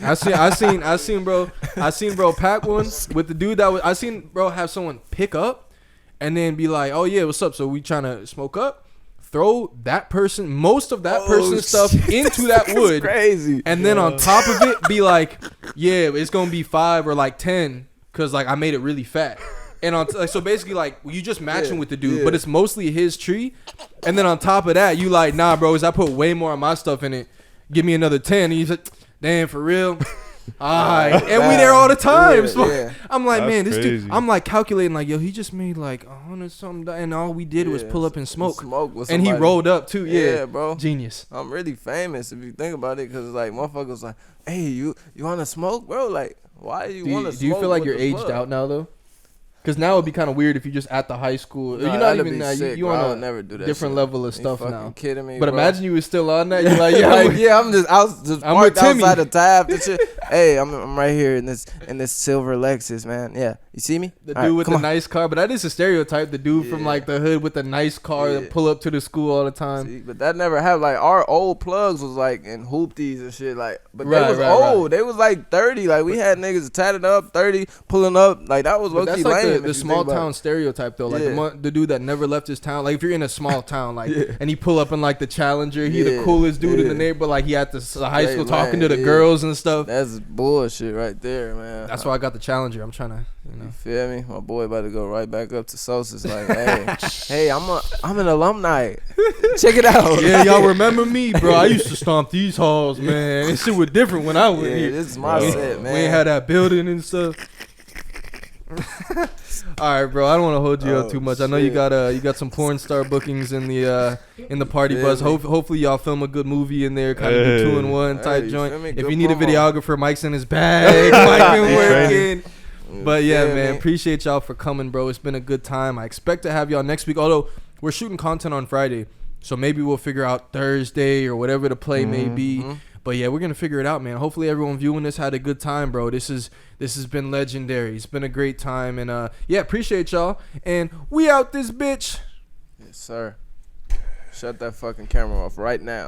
I seen bro pack one with the dude that was. I seen bro have someone pick up, and then be like, oh yeah, what's up? So we trying to smoke up. Throw that person, most of that person's stuff into that wood, crazy, and then on top of it, be like, yeah, it's gonna be 5 or like 10. Cause like I made it really fat, and so basically like you just matching with the dude, but it's mostly his tree, and then on top of that you like, nah, bros, I put way more of my stuff in it. Give me another 10. And he's like, damn, for real. and we there all the time. So I'm like, That's man, this crazy. dude. I'm like calculating, like, yo, he just made like 100 something, and all we did was pull up and smoke with and he somebody. rolled up too. Yeah, bro, genius. I'm really famous if you think about it, cause like motherfuckers like, hey, you wanna smoke, bro? Like, why you wanna smoke? Do you feel like with you're the aged plug? out now though? Because now it'd be kind of weird if you just at the high school. Nah, you're not that'd even be sick, you bro. I on would a never do that different shit. level of You stuff fucking now. kidding me, But bro? imagine you was still on that. You're like, yeah, I'm just I'm with parked Timmy. outside the tab. And shit. Hey, I'm right here in this silver Lexus, man. Yeah, you see me? the All dude right, with come the on. nice car. But that is a stereotype. The dude from like the hood with the nice car that pull up to the school all the time. See, but that never happened. Like our old plugs was like in hoopties and shit. Like, but Right, they was right, old. They was like 30. Like we had niggas tatted up, 30, pulling up. Like that was But low that's key like lame. the small town stereotype though. Like Yeah. the dude that never left his town. Like if you're in a small town, like and he pull up in like the Challenger, he the Yeah, coolest dude in yeah. the neighborhood. Like he at the high school Straight talking to lame, the yeah. girls and stuff. That's bullshit right there, man. That's why I got the Challenger. I'm trying to, You feel me? My boy about to go right back up to Sosa's like, hey, I'm an alumni. Check it out. Yeah, y'all remember me, bro? I used to stomp these halls, man. This shit was different when I went Yeah, here. this is my set, man. We ain't had that building and stuff. All right, bro. I don't want to hold you up too much. I know you got some porn star bookings in the party bus. Hopefully y'all film a good movie in there, kind of do 2-in-1 type you joint. feel me? If Good you need a promo. videographer, Mike's in his bag. Mike been working. But yeah, Yeah, man, man. appreciate y'all for coming, bro. It's been a good time. I expect to have y'all next week. Although we're shooting content on Friday, so maybe we'll figure out Thursday or whatever the play may be. But yeah, we're gonna figure it out, man. Hopefully everyone viewing this had a good time, bro. This has been legendary. It's been a great time, and yeah, appreciate y'all. And we out this bitch. Yes, sir. Shut that fucking camera off right now.